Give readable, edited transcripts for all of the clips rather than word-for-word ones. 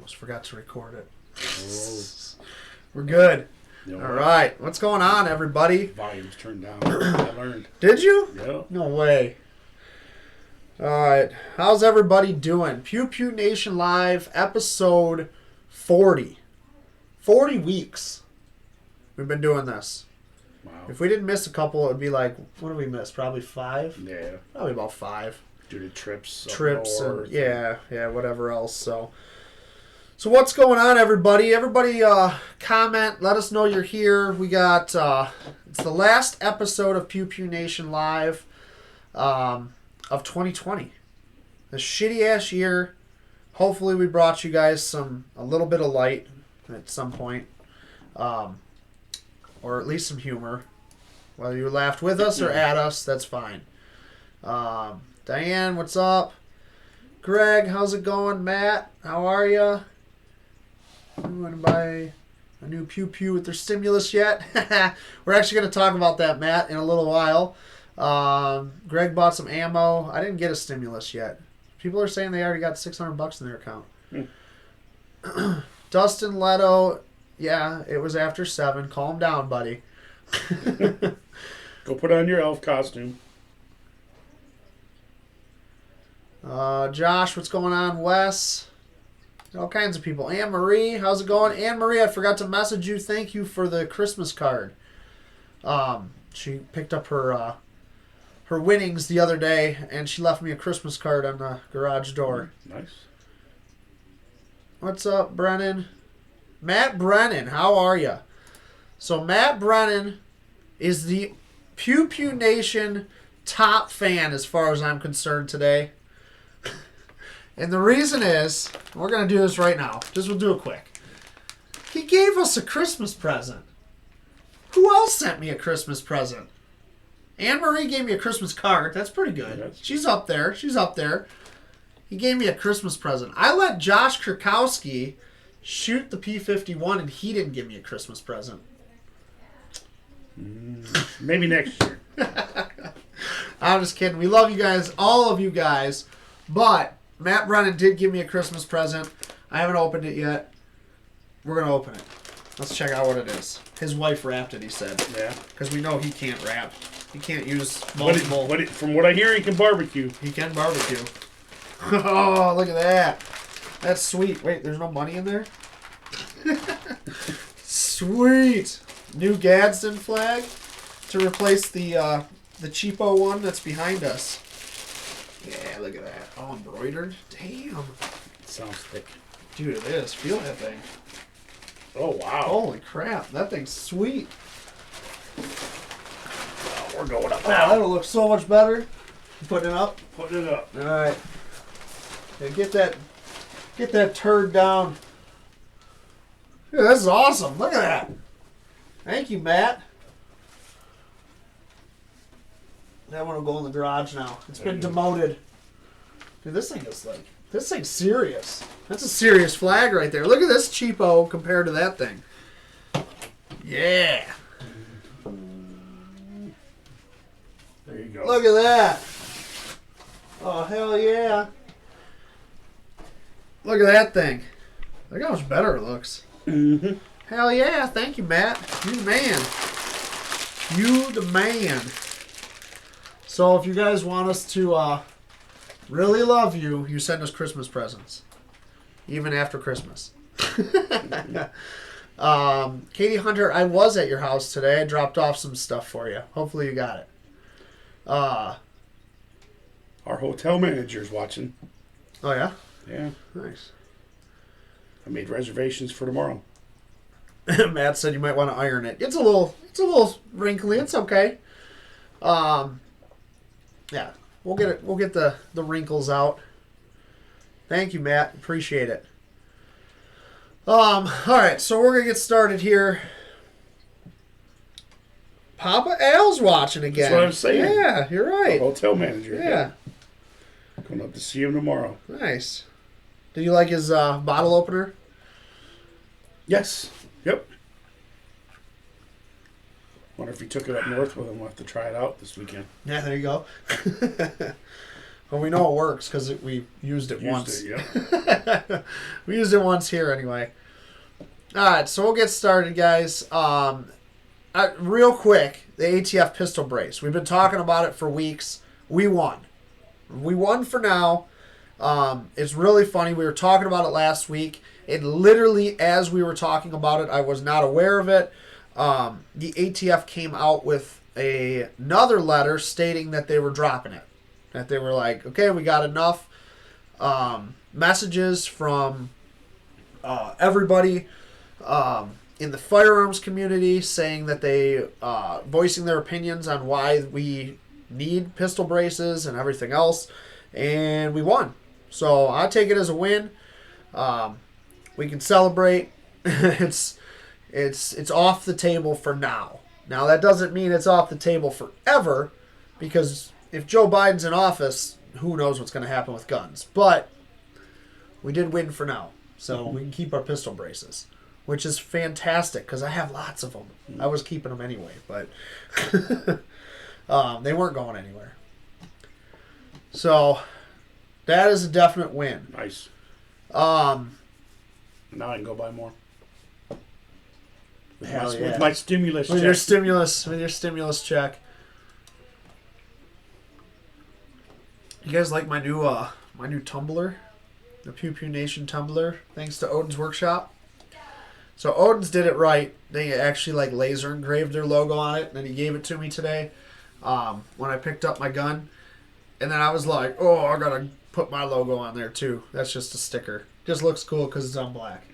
almost forgot to record it. Oh. We're good. You know All what? right. What's going on, everybody? Volume's turned down. I learned. Did you? Yeah. No way. All right. How's everybody doing? Pew Pew Nation Live, episode 40. 40 weeks we've been doing this. Wow. If we didn't miss a couple, it would be like, what did we miss? Probably 5? Yeah. Probably about 5. Due to trips. Trips up and north. yeah, whatever else. So what's going on, everybody? Everybody, comment. Let us know you're here. We got it's the last episode of Pew Pew Nation Live of 2020. A shitty ass year. Hopefully, we brought you guys a little bit of light at some point, or at least some humor. Whether you laughed with us or at us, that's fine. Diane, what's up? Greg, how's it going? Matt, how are you? You want to buy a new Pew Pew with their stimulus yet? We're actually going to talk about that, Matt, in a little while. Greg bought some ammo. I didn't get a stimulus yet. People are saying they already got $600 in their account. Dustin Leto, yeah, it was after 7. Calm down, buddy. Go put on your elf costume. Josh, what's going on? Wes, all kinds of people. Anne Marie, how's it going? Anne Marie, I forgot to message you. Thank you for the Christmas card. She picked up her winnings the other day, and she left me a Christmas card on the garage door. Nice. What's up, Brennan? Matt Brennan, how are you? So Matt Brennan is the Pew Pew Nation top fan as far as I'm concerned today. And the reason is, we're going to do this right now. We'll do it quick. He gave us a Christmas present. Who else sent me a Christmas present? Anne Marie gave me a Christmas card. That's pretty good. Yes. She's up there. He gave me a Christmas present. I let Josh Krakowski shoot the P-51, and he didn't give me a Christmas present. Maybe next year. I'm just kidding. We love you guys, all of you guys. But Matt Brennan did give me a Christmas present. I haven't opened it yet. We're going to open it. Let's check out what it is. His wife wrapped it, he said. Yeah. Because we know he can't wrap. He can't use multiple. From what I hear, he can barbecue. He can barbecue. Oh, look at that. That's sweet. Wait, there's no money in there? Sweet. New Gadsden flag to replace the cheapo one that's behind us. Yeah, look at that. All embroidered. Damn. It sounds thick. Dude, it is. Feel that thing. Oh, wow. Holy crap. That thing's sweet. Oh, we're going up Oh, now. that'll look so much better. You putting it up? Putting it up. All right. Yeah, get that turd down. Yeah, this is awesome. Look at that. Thank you, Matt. That one will go in the garage now. It's been demoted. Dude, this thing's serious. That's a serious flag right there. Look at this cheapo compared to that thing. Yeah. There you go. Look at that. Oh, hell yeah. Look at that thing. Look how much better it looks. Mm-hmm. Hell yeah. Thank you, Matt. You the man. You the man. So if you guys want us to really love you, you send us Christmas presents. Even after Christmas. Katie Hunter, I was at your house today. I dropped off some stuff for you. Hopefully you got it. Our hotel manager's watching. Oh, yeah? Yeah. Nice. I made reservations for tomorrow. Matt said you might want to iron it. It's a little wrinkly. It's okay. Yeah, we'll get the wrinkles out. Thank you, Matt. Appreciate it. All right, so we're gonna get started here. Papa Al's watching again. That's what I'm saying. Yeah, you're right. Our hotel manager. Yeah. Going up to see him tomorrow. Nice. Did you like his bottle opener? Yes. Yep. Wonder if he took it up north with him. We'll have to try it out this weekend. Yeah, there you go. But we know it works because we used it once. We used it once here anyway. All right, so we'll get started, guys. Real quick, the ATF pistol brace. We've been talking about it for weeks. We won. We won for now. It's really funny. We were talking about it last week. It literally, as we were talking about it, I was not aware of it. The ATF came out with another letter stating that they were dropping it. That they were like, okay, we got enough messages from everybody in the firearms community saying that they voicing their opinions on why we need pistol braces and everything else, and we won. So I take it as a win. We can celebrate. It's off the table for now. Now that doesn't mean it's off the table forever, because if Joe Biden's in office, who knows what's going to happen with guns. But we did win for now, so we can keep our pistol braces, which is fantastic because I have lots of them. I was keeping them anyway, but they weren't going anywhere. So that is a definite win. Nice. Now I can go buy more. Hell yeah. With my stimulus check. With your stimulus check. You guys like my new tumbler? The Pew Pew Nation tumbler, thanks to Odin's Workshop. So Odin's did it right. They actually laser engraved their logo on it, and then he gave it to me today when I picked up my gun. And then I was like, oh, I gotta put my logo on there too. That's just a sticker. Just looks cool because it's on black.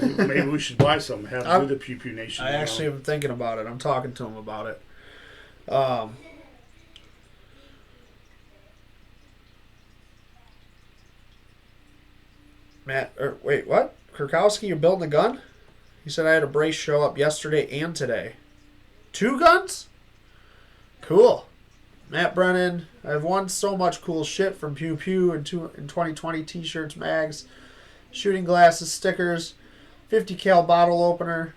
Maybe we should buy some. Have do the Pew Pew Nation. I actually am thinking about it. I'm talking to him about it. Wait, what? Kurkowski, you're building a gun? He said I had a brace show up yesterday and today. 2 guns? Cool. Matt Brennan, I've won so much cool shit from Pew Pew in 2020 t-shirts, mags, shooting glasses, stickers, 50 cal bottle opener.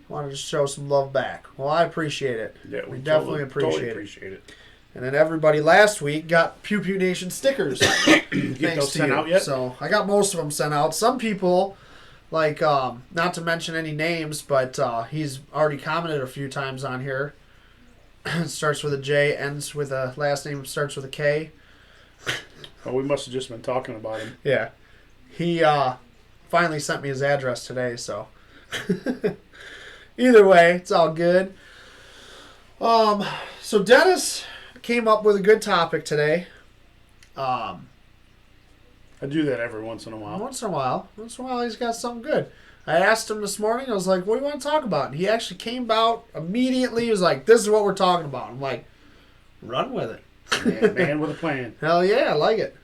Wanted to show some love back. Well, I appreciate it. Yeah, we definitely appreciate it. And then everybody last week got Pew Pew Nation stickers. Get those sent out yet? So I got most of them sent out. Some people, not to mention any names, but he's already commented a few times on here. It starts with a J, ends with a last name, starts with a K. Oh, we must have just been talking about him. Yeah. He finally sent me his address today, so. Either way, it's all good. So Dennis came up with a good topic today. I do that every once in a while. Once in a while he's got something good. I asked him this morning, I was like, what do you want to talk about? And he actually came out immediately. He was like, this is what we're talking about. I'm like, run with it. Man with a plan. Hell yeah, I like it.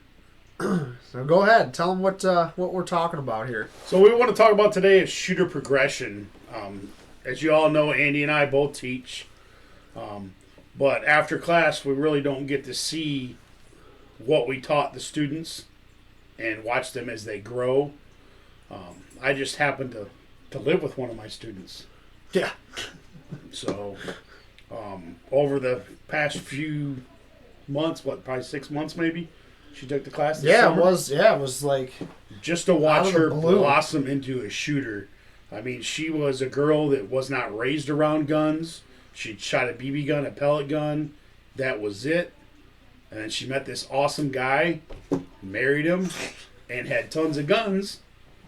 So go ahead. Tell them what we're talking about here. So what we want to talk about today is shooter progression. As you all know, Andy and I both teach. But after class, we really don't get to see what we taught the students and watch them as they grow. I just happened to live with one of my students. Yeah. So over the past few months, probably 6 months maybe, she took the class this summer. It was like... Just to watch her blossom into a shooter. I mean, she was a girl that was not raised around guns. She shot a BB gun, a pellet gun. That was it. And then she met this awesome guy, married him, and had tons of guns,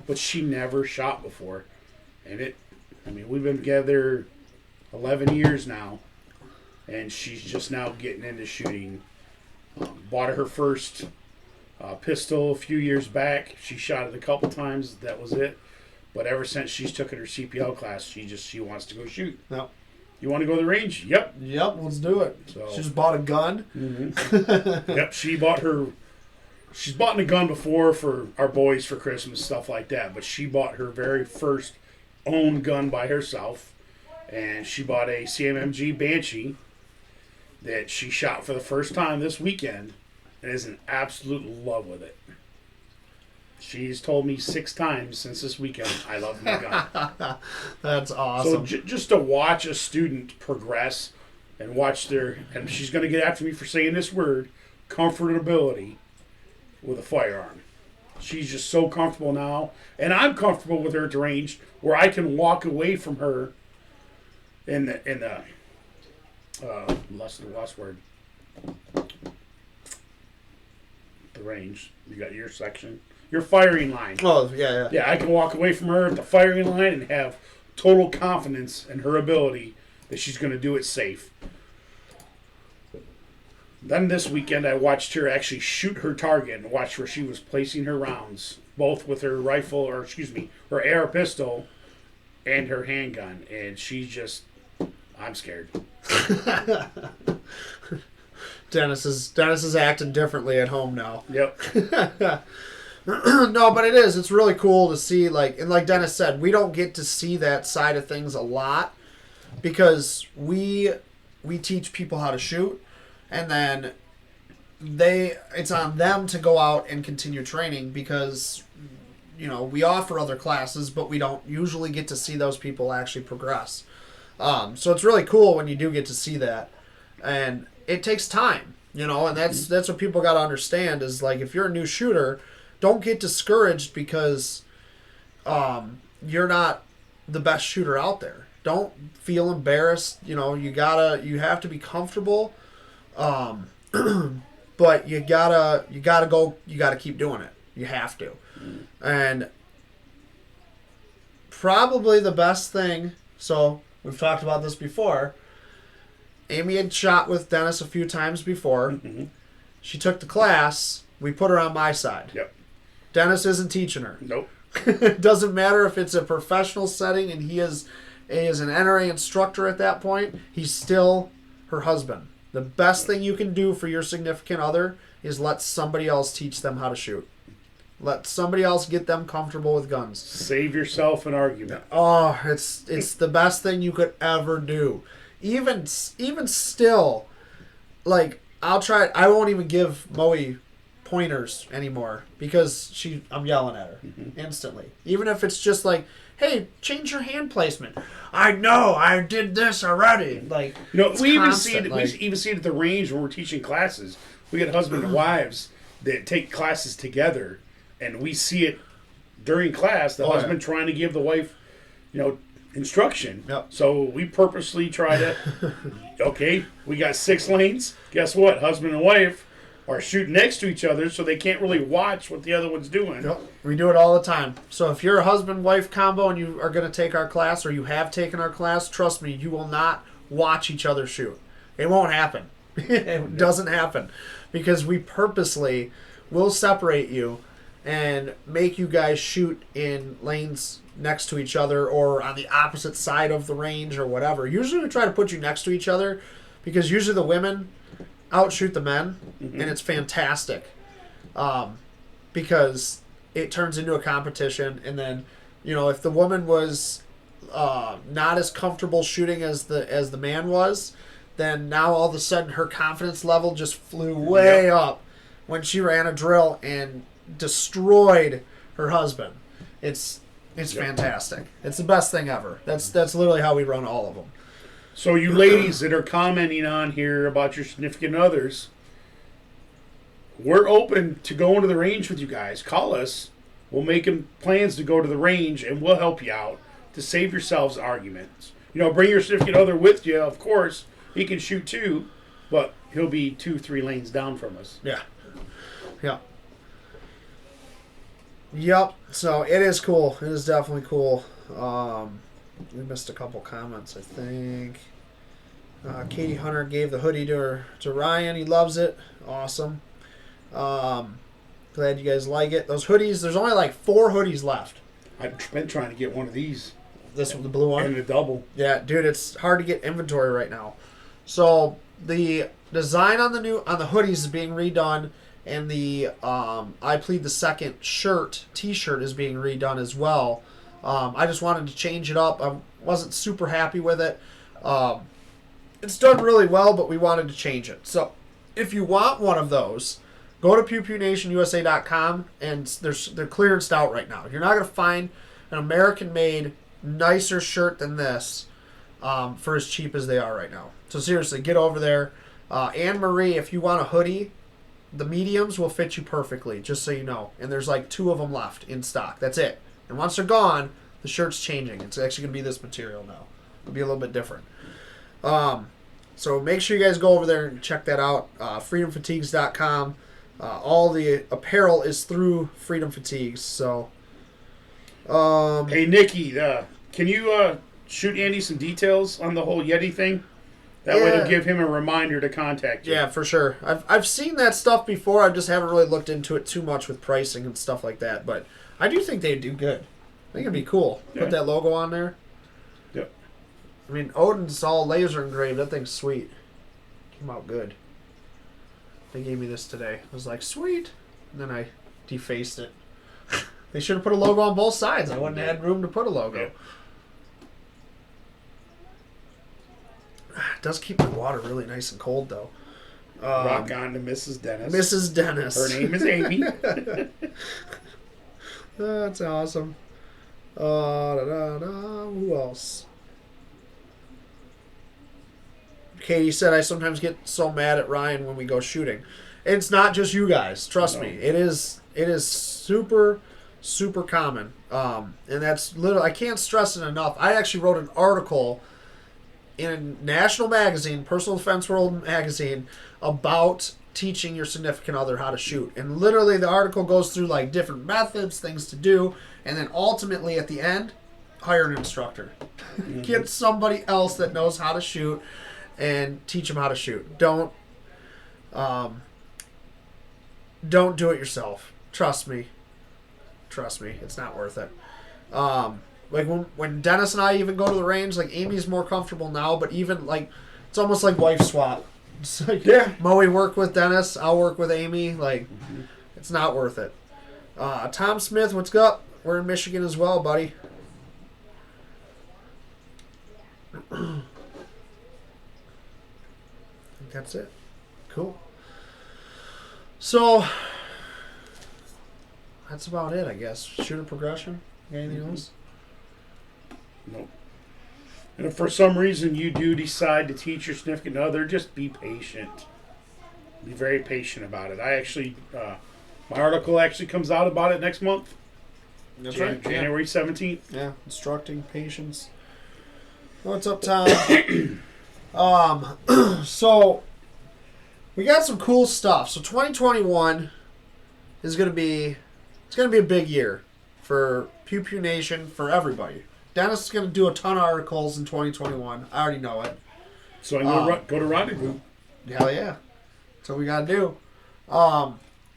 but she never shot before. And we've been together 11 years now, and she's just now getting into shooting. Bought her first pistol a few years back. She shot it a couple times. That was it. But ever since she's taken her CPL class, she wants to go shoot. Yep. You want to go to the range? Yep. Yep, let's do it. So, she just bought a gun. Mm-hmm. Yep, she's bought a gun before for our boys for Christmas, stuff like that. But she bought her very first own gun by herself. And she bought a CMMG Banshee that she shot for the first time this weekend and is in absolute love with it. She's told me 6 times since this weekend, I love my gun. That's awesome. So just to watch a student progress and watch and she's going to get after me for saying this word, comfortability with a firearm. She's just so comfortable now, and I'm comfortable with her at the range where I can walk away from her in the last word. The range. You got your section. Your firing line. Oh, yeah. Yeah, I can walk away from her at the firing line and have total confidence in her ability that she's going to do it safe. Then this weekend, I watched her actually shoot her target and watched where she was placing her rounds, both with her rifle, her AR pistol and her handgun. And she's just, I'm scared. Dennis is acting differently at home now. Yep. No, but it's really cool to see, and like Dennis said, we don't get to see that side of things a lot because we teach people how to shoot, and then it's on them to go out and continue training because we offer other classes, but we don't usually get to see those people actually progress. So it's really cool when you do get to see that, and it takes time, and that's what people got to understand is if you're a new shooter, don't get discouraged because you're not the best shooter out there. Don't feel embarrassed. You have to be comfortable, but you gotta keep doing it. You have to, and probably the best thing. So we've talked about this before. Amy had shot with Dennis a few times before. Mm-hmm. She took the class. We put her on my side. Yep. Dennis isn't teaching her. Nope. It doesn't matter if it's a professional setting and he is an NRA instructor at that point. He's still her husband. The best thing you can do for your significant other is let somebody else teach them how to shoot. Let somebody else get them comfortable with guns. Save yourself an argument. Oh, it's the best thing you could ever do. Even still, I'll try. I won't even give Moe pointers anymore because I'm yelling at her instantly. Even if it's just hey, change your hand placement. I know, I did this already. We even see it. We even see it at the range when we're teaching classes. We get husband and wives that take classes together, and we see it during class. The husband trying to give the wife, instruction. Yep. So we purposely try to. Okay, we got 6 lanes. Guess what? Husband and wife are shooting next to each other, so they can't really watch what the other one's doing. Yep. We do it all the time. So if you're a husband-wife combo and you are going to take our class or you have taken our class, trust me, you will not watch each other shoot. It won't happen. It doesn't happen because we purposely will separate you and make you guys shoot in lanes next to each other or on the opposite side of the range or whatever. Usually we try to put you next to each other because usually the women outshoot the men, and it's fantastic because it turns into a competition. And then, if the woman was not as comfortable shooting as the man was, then now all of a sudden her confidence level just flew way up when she ran a drill and destroyed her husband. It's fantastic. It's the best thing ever. That's literally how we run all of them. So you ladies that are commenting on here about your significant others, we're open to going to the range with you guys. Call us. We'll make plans to go to the range, and we'll help you out to save yourselves arguments. Bring your significant other with you, of course. He can shoot too, but he'll be 2-3 lanes down from us. Yeah. Yeah. Yep. So it is cool. It is definitely cool. We missed a couple comments, I think. Katie Hunter gave the hoodie to Ryan. He loves it. Awesome. Glad you guys like it. Those hoodies, there's only 4 hoodies left. I've been trying to get one of these. This one, the blue one? And a double. Yeah, dude, it's hard to get inventory right now. So the design on the hoodies is being redone, and the I Plead the Second t-shirt is being redone as well. I just wanted to change it up. I wasn't super happy with it. It's done really well, but we wanted to change it. So if you want one of those, go to pewpewnationusa.com, and they're clearanced out right now. You're not going to find an American-made, nicer shirt than this for as cheap as they are right now. So seriously, get over there. Anne Marie, if you want a hoodie, the mediums will fit you perfectly, just so you know. And there's like 2 of them left in stock. That's it. And once they're gone, the shirt's changing. It's actually going to be this material now. It'll be a little bit different. So make sure you guys go over there and check that out. FreedomFatigues.com. All the apparel is through Freedom Fatigues. So, hey Nikki, can you shoot Andy some details on the whole Yeti thing? That way to give him a reminder to contact you. Yeah, for sure. I've seen that stuff before. I just haven't really looked into it too much with pricing and stuff like that. But I do think they'd do good. I think it'd be cool. Yeah. Put that logo on there. Yep. I mean, Odin's all laser engraved. That thing's sweet. Came out good. They gave me this today. I was like, sweet. And then I defaced it. They should have put a logo on both sides. I wouldn't have had room to put a logo. Yep. It does keep the water really nice and cold, though. Rock on to Mrs. Dennis. Mrs. Dennis. Her name is Amy. That's awesome. Who else? Katie said, I sometimes get so mad at Ryan when we go shooting. It's not just you guys. Trust me. It is super, super common. And that's literally, I can't stress it enough. I actually wrote an article in a national magazine, Personal Defense World magazine, about teaching your significant other how to shoot. And literally the article goes through like different methods, things to do, and then ultimately at the end, hire an instructor. Mm-hmm. Get somebody else that knows how to shoot and teach them how to shoot. Don't do it yourself. Trust me. It's not worth it. Like when Dennis and I even go to the range, like Amy's more comfortable now, but even like it's almost like wife swap. It's like, yeah, Moe work with Dennis, I'll work with Amy. Like it's not worth it. Tom Smith, what's up? We're in Michigan as well, buddy. I think that's it. Cool. So that's about it, I guess. Shooter progression. Anything else? Nope. And if for some reason you do decide to teach your significant other, just be patient. Be very patient about it. I actually, my article actually comes out about it next month. That's right. January 17th. Yeah, instructing patients. What's up, Tom? So we got some cool stuff. So 2021 is going to be, it's going to be a big year for Pew Pew Nation, for everybody. Dennis is going to do a ton of articles in 2021. I already know it. So I know go to Rendezvous. Hell yeah. That's what we got to do.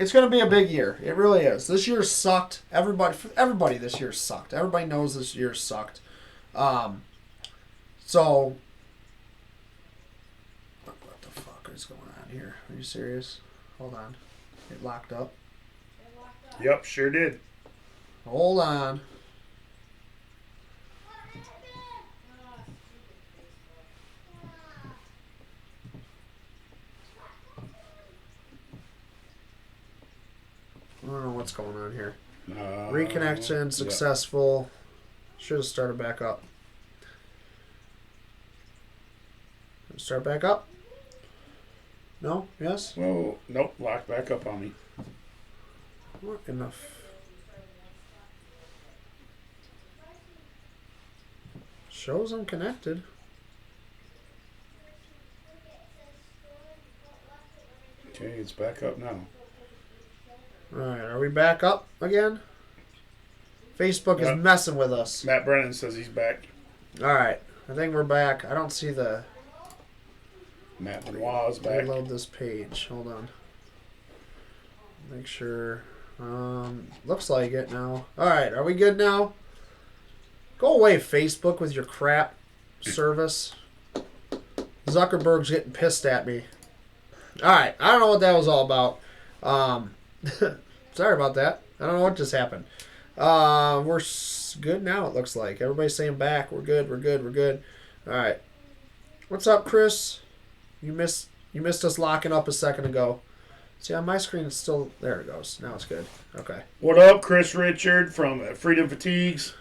It's going to be a big year. It really is. This year sucked. Everybody this year sucked. Everybody knows this year sucked. So, what the fuck is going on here? Are you serious? Hold on. It locked up. Yep, sure did. Hold on. I don't know what's going on here. Reconnection successful. Yep. Should have started back up. Start back up? No? Yes? Oh, nope. Locked back up on me. What enough? Shows I'm connected. Okay, it's back up now. Alright, are we back up again? Facebook is messing with us. Matt Brennan says he's back. Alright, I think we're back. I don't see the... Matt Benoit is back. Reload this page. Hold on. Make sure. Looks like it now. Alright, are we good now? Go away, Facebook, with your crap service. Zuckerberg's getting pissed at me. Alright, I don't know what that was all about. Sorry about that. I don't know what just happened. We're good now, it looks like. Everybody's saying back. We're good. Alright. What's up, Chris? You missed us locking up a second ago. See, on my screen, it's still... There it goes. Now it's good. Okay. What up, Chris Richard from Freedom Fatigues?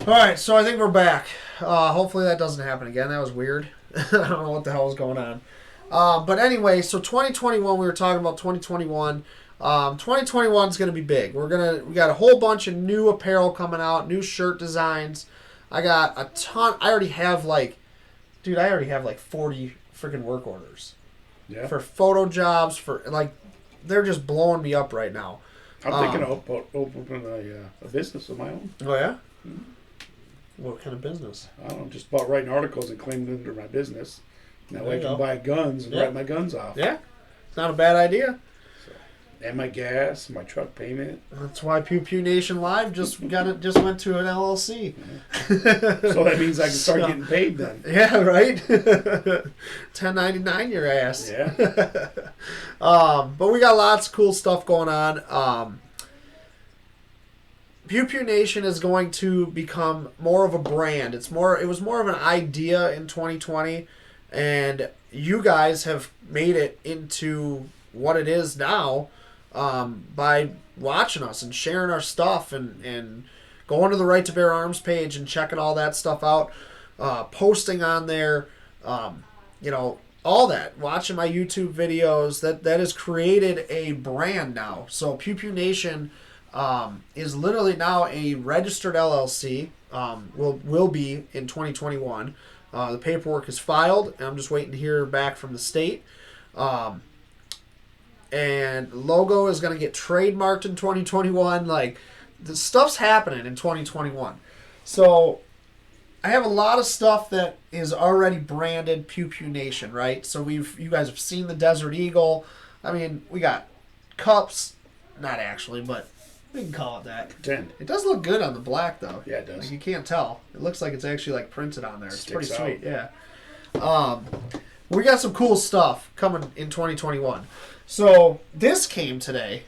Alright, so I think we're back. Hopefully that doesn't happen again. That was weird. I don't know what the hell is going on. But anyway, so 2021, we were talking about 2021. 2021 is going to be big. We got a whole bunch of new apparel coming out, new shirt designs. I got a ton. I already have like 40 freaking work orders. Yeah. For photo jobs, they're just blowing me up right now. I'm thinking of opening a business of my own. Oh yeah. Mm-hmm. What kind of business? I don't know, just about writing articles and claiming them under my business. That way I can buy guns and write my guns off. Yeah, it's not a bad idea. And my gas, my truck payment. That's why Pew Pew Nation Live just went to an LLC. So that means I can start getting paid then. Yeah, right. 1099 your ass. Yeah. But we got lots of cool stuff going on. Pew Pew Nation is going to become more of a brand. It was more of an idea in 2020, and you guys have made it into what it is now. By watching us and sharing our stuff and going to the Right to Bear Arms page and checking all that stuff out, posting on there, all that, watching my YouTube videos, that has created a brand now. So Pew Pew Nation is literally now a registered LLC, will be in 2021. The paperwork is filed, and I'm just waiting to hear back from the state. And logo is going to get trademarked in 2021. Like, the stuff's happening in 2021. So I have a lot of stuff that is already branded Pew Pew Nation, right? So you guys have seen the Desert Eagle. I mean, we got cups, not actually, but we can call it that. Pretend. It does look good on the black, though. Yeah, it does. Like, you can't tell. It looks like it's actually like printed on there. It's pretty sweet. Yeah. We got some cool stuff coming in 2021. So this came today.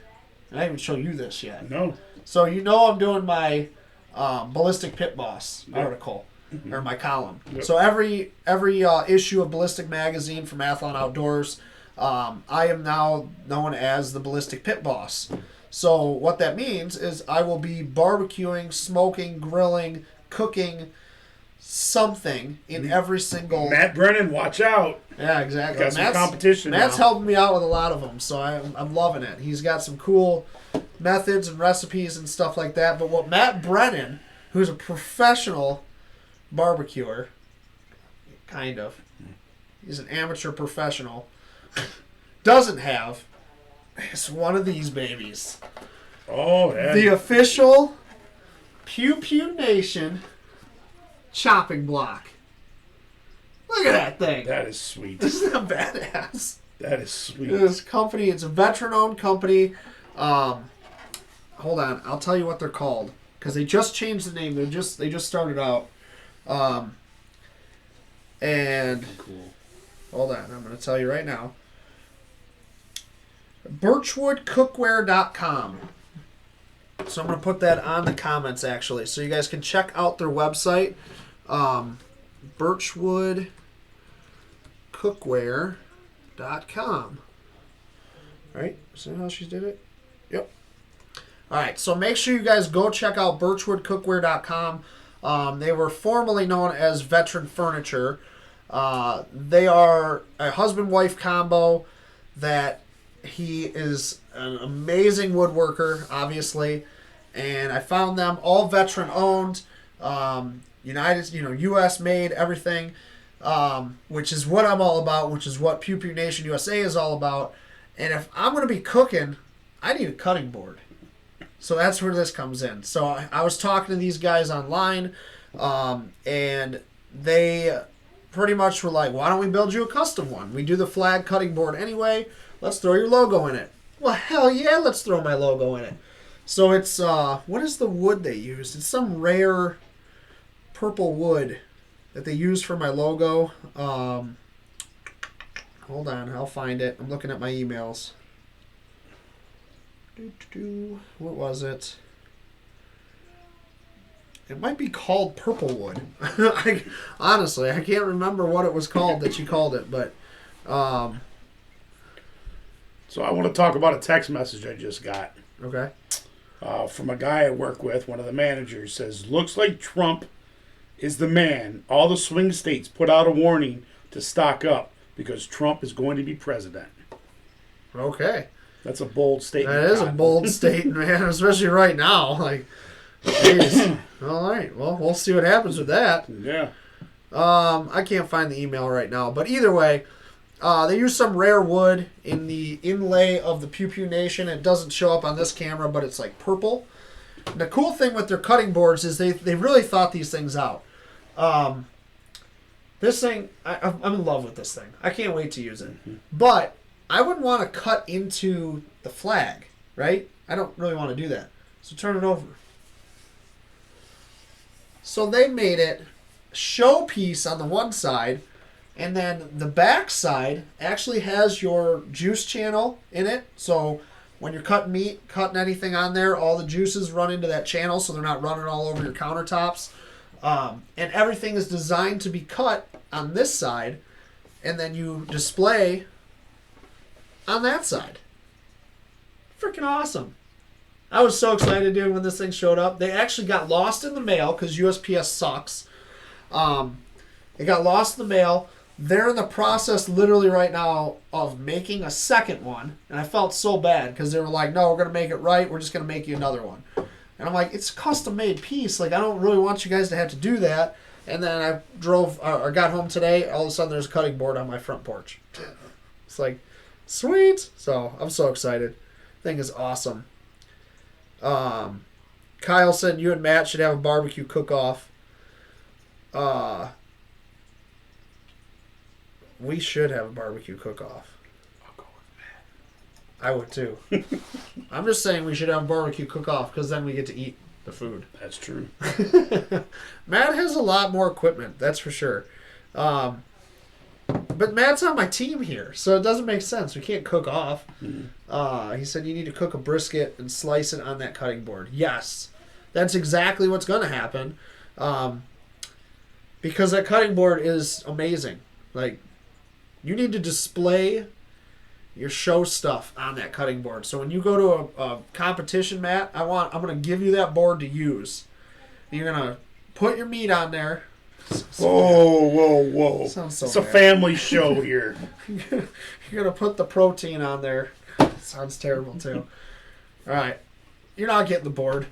I didn't even show you this yet. No. So I'm doing my Ballistic Pit Boss article, or my column. Yep. So every issue of Ballistic Magazine from Athlon Outdoors, I am now known as the Ballistic Pit Boss. So what that means is I will be barbecuing, smoking, grilling, cooking something in every single... Matt Brennan, watch out. Yeah, exactly. Got some competition Matt's now. helping me out with a lot of them, so I'm loving it. He's got some cool methods and recipes and stuff like that. But what Matt Brennan, who's a professional barbecuer, kind of, he's an amateur professional, doesn't have is one of these babies. Oh, yeah. The official Pew Pew Nation chopping block. Look at that thing. That is sweet. Isn't that badass? That is sweet. This company, it's a veteran-owned company. Hold on, I'll tell you what they're called because they just changed the name. They just started out. And cool. Hold on, I'm going to tell you right now. Birchwoodcookware.com. So I'm going to put that on the comments, actually. So you guys can check out their website. Birchwoodcookware.com. Right? See how she did it? Yep. All right. So make sure you guys go check out birchwoodcookware.com. They were formerly known as Veteran Furniture. They are a husband-wife combo that he is an amazing woodworker, obviously, and I found them all veteran-owned, U.S. made, everything, which is what I'm all about, which is what Pew Pew Nation USA is all about. And if I'm going to be cooking, I need a cutting board. So that's where this comes in. So I was talking to these guys online, and they pretty much were like, why don't we build you a custom one? We do the flag cutting board anyway. Let's throw your logo in it. Well, hell yeah, let's throw my logo in it. So it's, what is the wood they used? It's some rare purple wood that they used for my logo. Hold on, I'll find it. I'm looking at my emails. What was it? It might be called purple wood. Honestly, I can't remember what it was called that she called it, but... So I want to talk about a text message I just got. Okay. From a guy I work with, one of the managers, says, looks like Trump is the man. All the swing states put out a warning to stock up. because Trump is going to be president. Okay. That's a bold statement. That is a bold statement, man, especially right now. Like, jeez. All right. Well, we'll see what happens with that. Yeah. I can't find the email right now, but either way, they use some rare wood in the inlay of the Pew Pew Nation. It doesn't show up on this camera, but it's like purple. And the cool thing with their cutting boards is they really thought these things out. This thing, I'm in love with this thing. I can't wait to use it. Mm-hmm. But I wouldn't want to cut into the flag, right? I don't really want to do that. So turn it over. So they made it showpiece on the one side, and then the back side actually has your juice channel in it. So when you're cutting meat, cutting anything on there, all the juices run into that channel, so they're not running all over your countertops. And everything is designed to be cut on this side, and then you display on that side. Freaking awesome. I was so excited, dude, when this thing showed up. They actually got lost in the mail because USPS sucks. It got lost in the mail. They're in the process literally right now of making a second one. And I felt so bad because they were like, no, we're going to make it right. We're just going to make you another one. And I'm like, it's a custom-made piece. Like, I don't really want you guys to have to do that. And then I got home today. All of a sudden, there's a cutting board on my front porch. It's like, sweet. So I'm so excited. Thing is awesome. Kyle said you and Matt should have a barbecue cook-off. We should have a barbecue cook-off. I'll go with Matt. I would too. I'm just saying we should have a barbecue cook-off because then we get to eat the food. That's true. Matt has a lot more equipment, that's for sure. But Matt's on my team here, so it doesn't make sense. We can't cook off. Mm-hmm. He said you need to cook a brisket and slice it on that cutting board. Yes, that's exactly what's going to happen. Because that cutting board is amazing. Like, you need to display your show stuff on that cutting board. So when you go to a competition, Matt, I'm going to give you that board to use. And you're going to put your meat on there. Whoa. Sounds so it's bad. A family show here. You're going to put the protein on there. Sounds terrible, too. All right. You're not getting the board.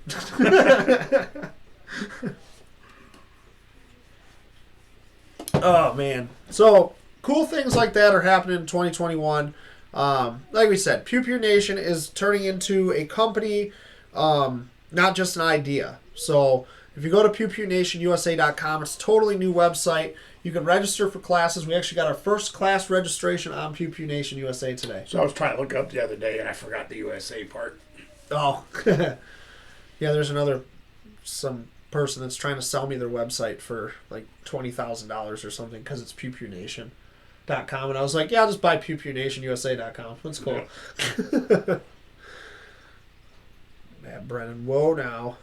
Oh, man. So, cool things like that are happening in 2021. Like we said, Pew Pew Nation is turning into a company, not just an idea. So, if you go to pewpewnationusa.com, it's a totally new website. You can register for classes. We actually got our first class registration on Pew Pew Nation USA today. So I was trying to look up the other day, and I forgot the USA part. Oh. Yeah, there's some person that's trying to sell me their website for like $20,000 or something because it's pewpewNation.com. And I was like, yeah, I'll just buy pewpewnationusa.com. That's cool. Yeah. Matt Brennan, whoa now.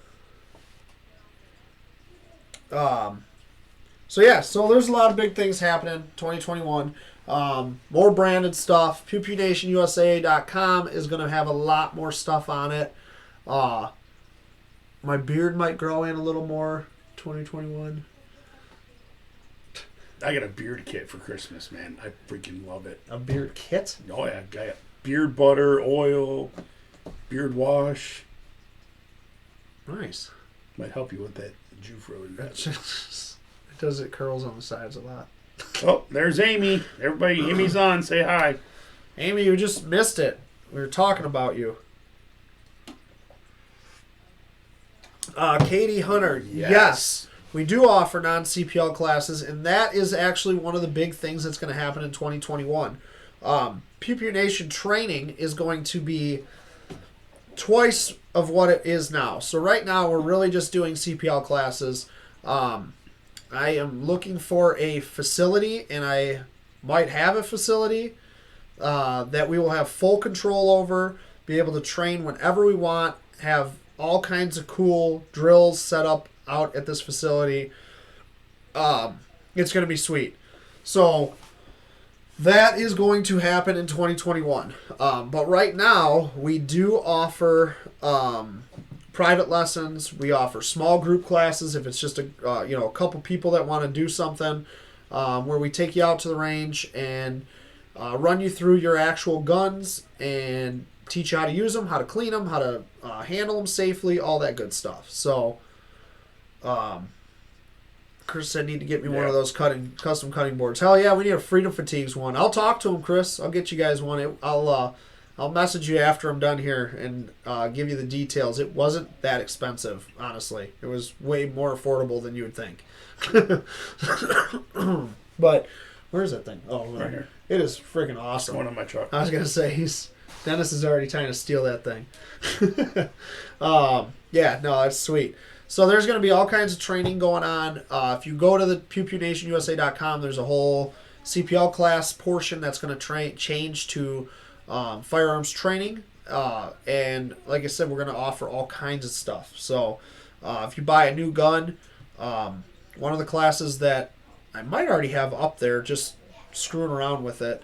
So there's a lot of big things happening 2021. More branded stuff. PewPewNationUSA.com is going to have a lot more stuff on it. My beard might grow in a little more 2021. I got a beard kit for Christmas, man. I freaking love it. A beard kit? Oh, yeah. I got beard butter, oil, beard wash. Nice. Might help you with that Jufro. It curls on the sides a lot. Oh, there's Amy. Everybody, Amy's on. Say hi. Amy, you just missed it. We were talking about you. Katie Hunter, yes. We do offer non-CPL classes, and that is actually one of the big things that's going to happen in 2021. Pew Pew Nation training is going to be twice of what it is now. So right now, we're really just doing CPL classes. I am looking for a facility, and I might have a facility that we will have full control over, be able to train whenever we want, have all kinds of cool drills set up out at this facility. It's going to be sweet. So that is going to happen in 2021. But right now, we do offer private lessons. We offer small group classes if it's just a couple people that want to do something. where we take you out to the range and run you through your actual guns and teach you how to use them, how to clean them, how to handle them safely, all that good stuff. So, Chris said, need to get me one of those custom cutting boards. Hell yeah, we need a Freedom Fatigues one. I'll talk to him, Chris. I'll get you guys one. I'll message you after I'm done here and give you the details. It wasn't that expensive, honestly. It was way more affordable than you would think. But where's that thing? Oh, right here. It is freaking awesome. One on my truck. I was gonna say Dennis is already trying to steal that thing. Yeah, no, that's sweet. So there's going to be all kinds of training going on. If you go to the pewpewnationusa.com, there's a whole CPL class portion that's going to change to firearms training. And like I said, we're going to offer all kinds of stuff. So if you buy a new gun, one of the classes that I might already have up there, just screwing around with it,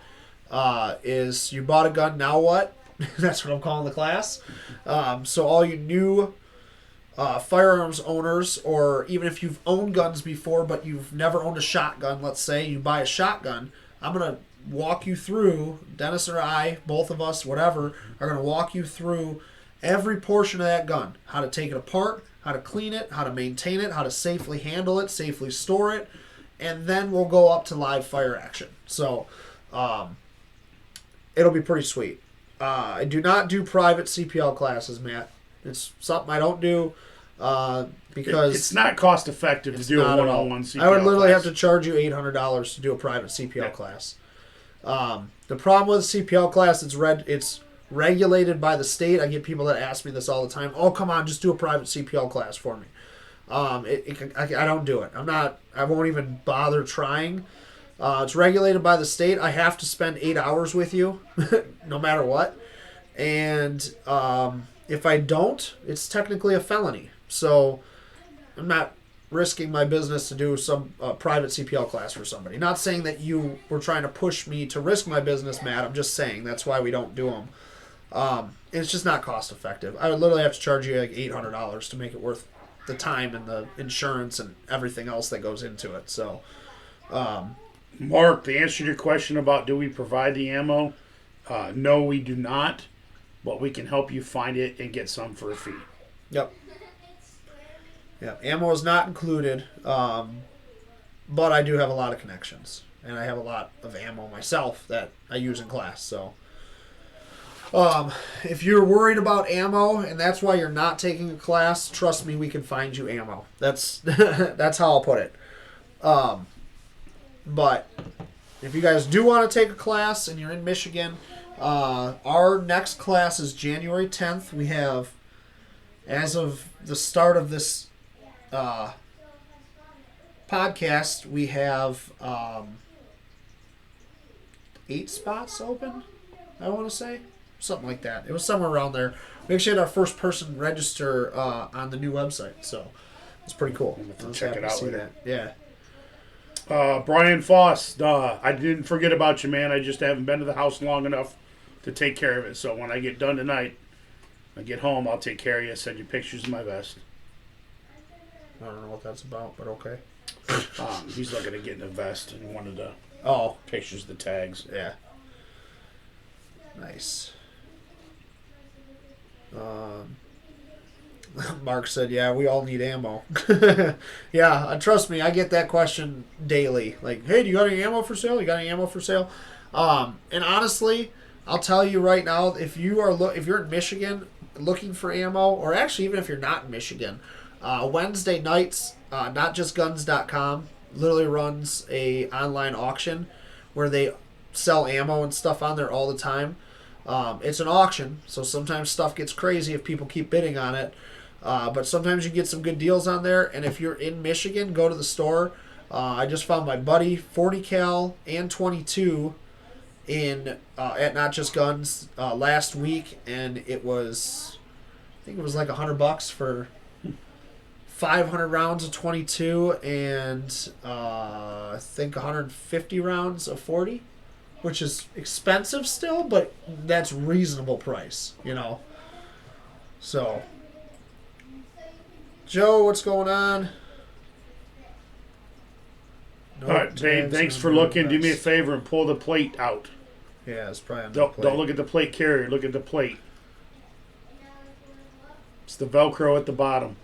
is you bought a gun, now what? That's what I'm calling the class. So all you new firearms owners, or even if you've owned guns before but you've never owned a shotgun, let's say you buy a shotgun, I'm going to walk you through, Dennis or I, both of us, whatever, are going to walk you through every portion of that gun. How to take it apart, how to clean it, how to maintain it, how to safely handle it, safely store it, and then we'll go up to live fire action. So it'll be pretty sweet. I do not do private CPL classes, Matt. It's something I don't do because it's not cost effective to do a one-on-one CPL I would literally class. have to charge you $800 to do a private CPL class. The problem with a CPL class, it's regulated by the state. I get people that ask me this all the time. Oh, come on, just do a private CPL class for me. I don't do it. I won't even bother trying. It's regulated by the state. I have to spend 8 hours with you, no matter what. And if I don't, it's technically a felony. So I'm not risking my business to do some private CPL class for somebody. Not saying that you were trying to push me to risk my business, Matt. I'm just saying that's why we don't do them. It's just not cost effective. I would literally have to charge you like $800 to make it worth the time and the insurance and everything else that goes into it. So, Mark, to answer your question about do we provide the ammo, no, we do not, but we can help you find it and get some for a fee. Yep. Yeah, ammo is not included, but I do have a lot of connections, and I have a lot of ammo myself that I use in class. So, if you're worried about ammo and that's why you're not taking a class, trust me, we can find you ammo. That's that's how I'll put it. But if you guys do want to take a class and you're in Michigan, our next class is January 10th. We have, as of the start of this podcast, we have 8 spots open, I want to say. Something like that. It was somewhere around there. We actually had our first person register on the new website, so it's pretty cool. We'll check it out later. Yeah. Brian Foss, I didn't forget about you, man. I just haven't been to the house long enough to take care of it. So when I get done tonight, I get home, I'll take care of you, send you pictures of my vest. I don't know what that's about, but okay. He's looking at getting a vest and wanted to pictures of the tags. Yeah. Nice. Mark said, yeah, we all need ammo. Yeah, trust me, I get that question daily. Like, hey, do you got any ammo for sale? You got any ammo for sale? And honestly, I'll tell you right now, if you're in Michigan looking for ammo, or actually even if you're not in Michigan, Wednesday nights, notjustguns.com literally runs a online auction where they sell ammo and stuff on there all the time. It's an auction, so sometimes stuff gets crazy if people keep bidding on it. But sometimes you get some good deals on there. And if you're in Michigan, go to the store. I just found my buddy 40 cal and 22 at Not Just Guns last week, and it was, I think it was like $100 for 500 rounds of 22 and I think 150 rounds of 40, which is expensive still, but that's reasonable price, you know. So, Joe, what's going on? All right, babe. Thanks for looking. Do me a favor and pull the plate out. Yeah, it's probably on the plate. Don't look at the plate carrier. Look at the plate. It's the Velcro at the bottom.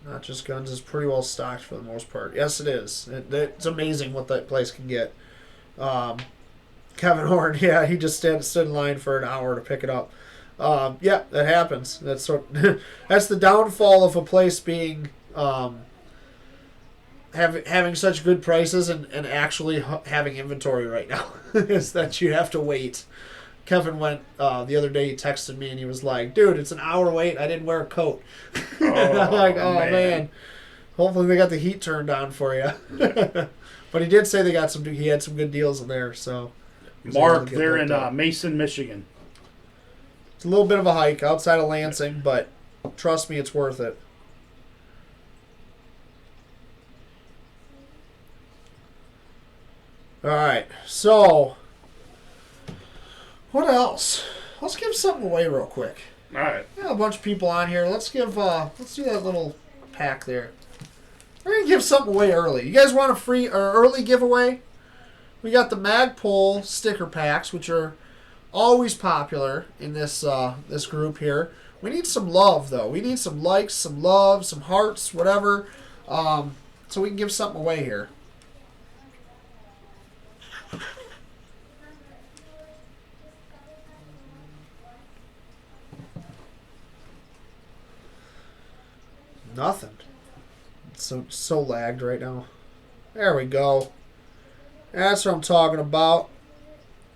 Not Just Guns is pretty well stocked for the most part. Yes, it is. It's amazing what that place can get. Kevin Horn, yeah, he just stood in line for an hour to pick it up. Yeah, that happens. That's that's the downfall of a place being having such good prices and actually having inventory right now is that you have to wait. Kevin went the other day. He texted me and he was like, "Dude, it's an hour wait. I didn't wear a coat." And I'm like, "Oh man. Hopefully they got the heat turned on for you." But he did say he had some good deals in there. So Mark, they're in Mason, Michigan. It's a little bit of a hike outside of Lansing, but trust me, it's worth it. All right, so what else? Let's give something away real quick. All right. We got a bunch of people on here. Let's do that little pack there. We're gonna give something away early. You guys want a free or early giveaway? We got the Magpul sticker packs, which are always popular in this this group here. We need some love though. We need some likes, some love, some hearts, whatever, so we can give something away here. Nothing. It's so lagged right now. There we go. That's what I'm talking about.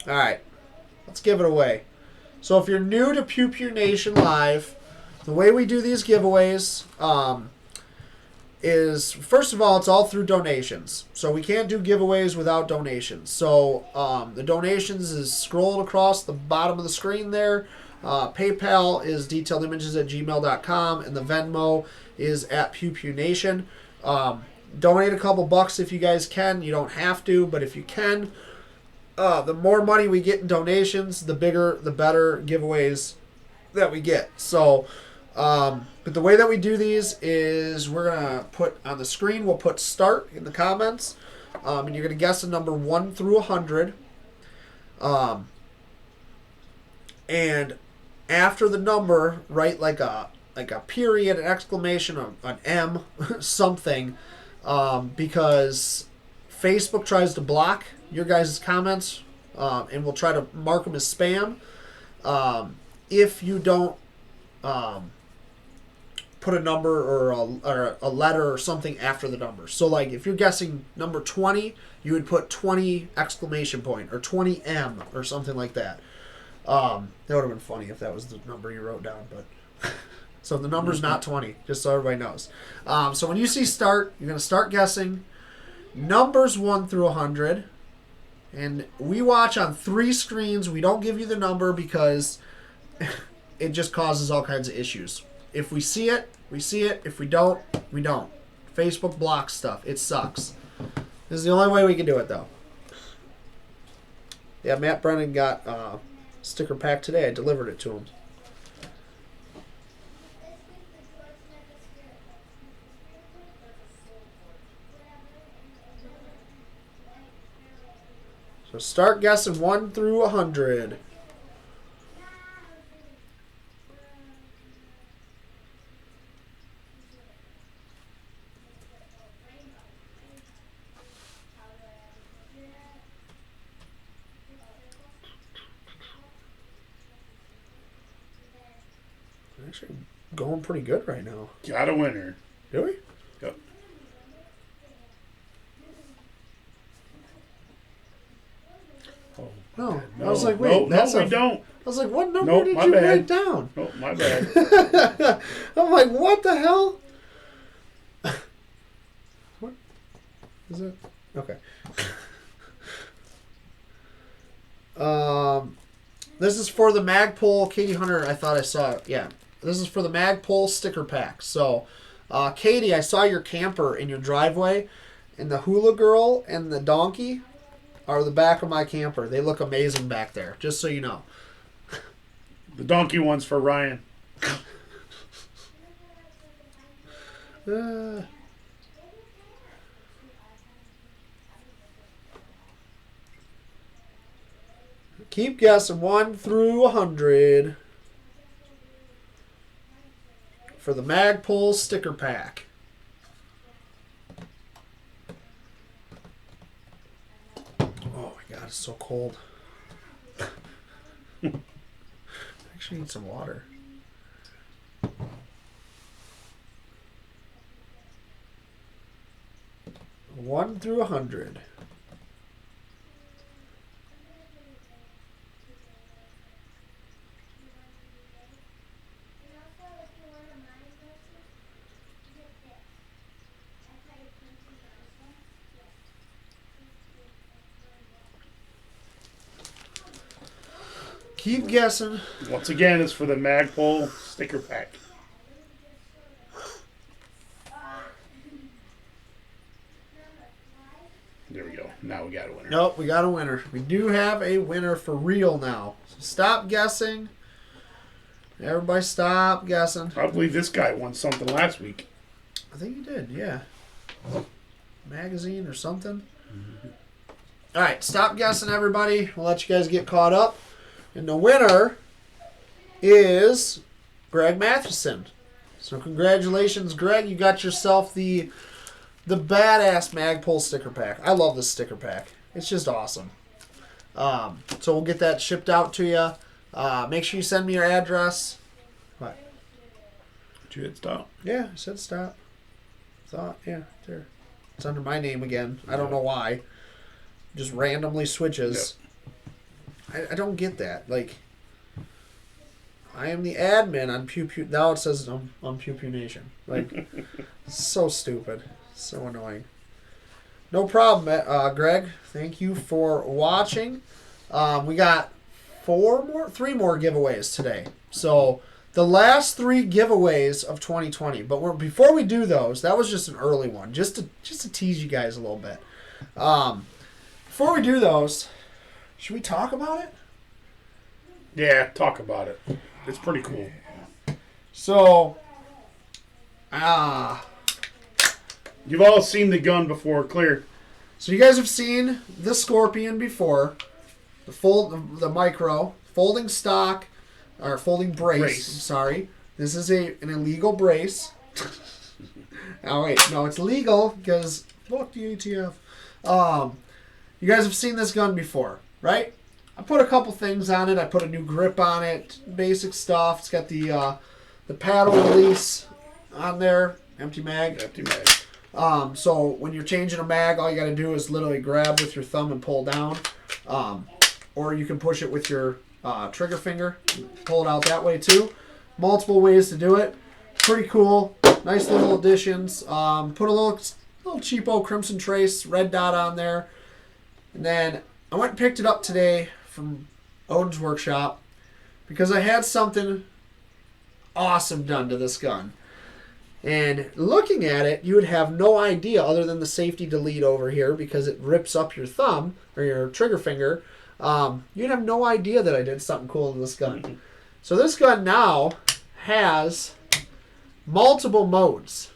All right. Let's give it away. So if you're new to Pew Pew Nation Live, the way we do these giveaways is, first of all, it's all through donations. So we can't do giveaways without donations. So the donations is scrolled across the bottom of the screen there. PayPal is detailedImages@gmail.com, and the Venmo is at Pew Pew Nation. Donate a couple bucks if you guys can. You don't have to, but if you can, the more money we get in donations, the bigger, the better giveaways that we get. So, but the way that we do these is we're going to put on the screen, we'll put start in the comments, and you're going to guess a number 1 through 100. And after the number, write like a period, an exclamation, an M, something, because Facebook tries to block your guys' comments, and we'll try to mark them as spam if you don't put a number or a letter or something after the number. So like if you're guessing number 20, you would put 20 exclamation point or 20M or something like that. That would have been funny if that was the number you wrote down, but so the number's not 20, just so everybody knows. So when you see start, you're going to start guessing numbers 1 through 100, and we watch on 3 screens. We don't give you the number because it just causes all kinds of issues. If we see it, we see it. If we don't, we don't. Facebook blocks stuff. It sucks. This is the only way we can do it, though. Yeah, Matt Brennan got sticker pack today. I delivered it to him. So start guessing 1 through 100. Actually going pretty good right now. Got a winner. Do we? Yep. Oh, no. No, I was like, wait, we don't. I was like, what number did you write down? Oh, my bad. I'm like, what the hell? What is it? Okay. This is for the Magpul Katie Hunter. I thought I saw it. Yeah. This is for the Magpul sticker pack. So, Katie, I saw your camper in your driveway, and the hula girl and the donkey are the back of my camper. They look amazing back there, just so you know. The donkey one's for Ryan. Keep guessing 1 through 100 for the Magpul sticker pack. Oh my god, it's so cold. I actually need some water. 1 through 100. Keep guessing. Once again, it's for the Magpul sticker pack. There we go. Now we got a winner. Nope, we got a winner. We do have a winner for real now. So stop guessing. Everybody stop guessing. I believe this guy won something last week. I think he did, yeah. Magazine or something. Mm-hmm. All right, stop guessing, everybody. We'll let you guys get caught up. And the winner is Greg Matheson. So congratulations, Greg. You got yourself the badass Magpul sticker pack. I love this sticker pack. It's just awesome. So we'll get that shipped out to you. Make sure you send me your address. What? Did you hit stop? Yeah, I said stop. Thought, yeah, there. It's under my name again. I don't know why. Just randomly switches. Yep. I don't get that. Like, I am the admin on Pew Pew. Now it says on Pew Pew Nation. Like, so stupid. So annoying. No problem, Greg. Thank you for watching. We got three more giveaways today. So the last 3 giveaways of 2020. But before we do those, that was just an early one, just to tease you guys a little bit. Before we do those, should we talk about it? Yeah, talk about it. It's pretty cool. So, you've all seen the gun before, clear. So you guys have seen the Scorpion before, the micro folding stock or folding brace. I'm sorry, this is an illegal brace. Oh wait, no, it's legal because fuck the ATF. You guys have seen this gun before, right? I put a couple things on it. I put a new grip on it, basic stuff. It's got the paddle release on there, empty mag. Empty mag. So when you're changing a mag, all you got to do is literally grab with your thumb and pull down, or you can push it with your trigger finger, pull it out that way too. Multiple ways to do it. Pretty cool. Nice little additions. Put a little cheapo Crimson Trace red dot on there, and then I went and picked it up today from Odin's Workshop because I had something awesome done to this gun. And looking at it, you would have no idea other than the safety delete over here because it rips up your thumb or your trigger finger. You'd have no idea that I did something cool to this gun. So this gun now has multiple modes.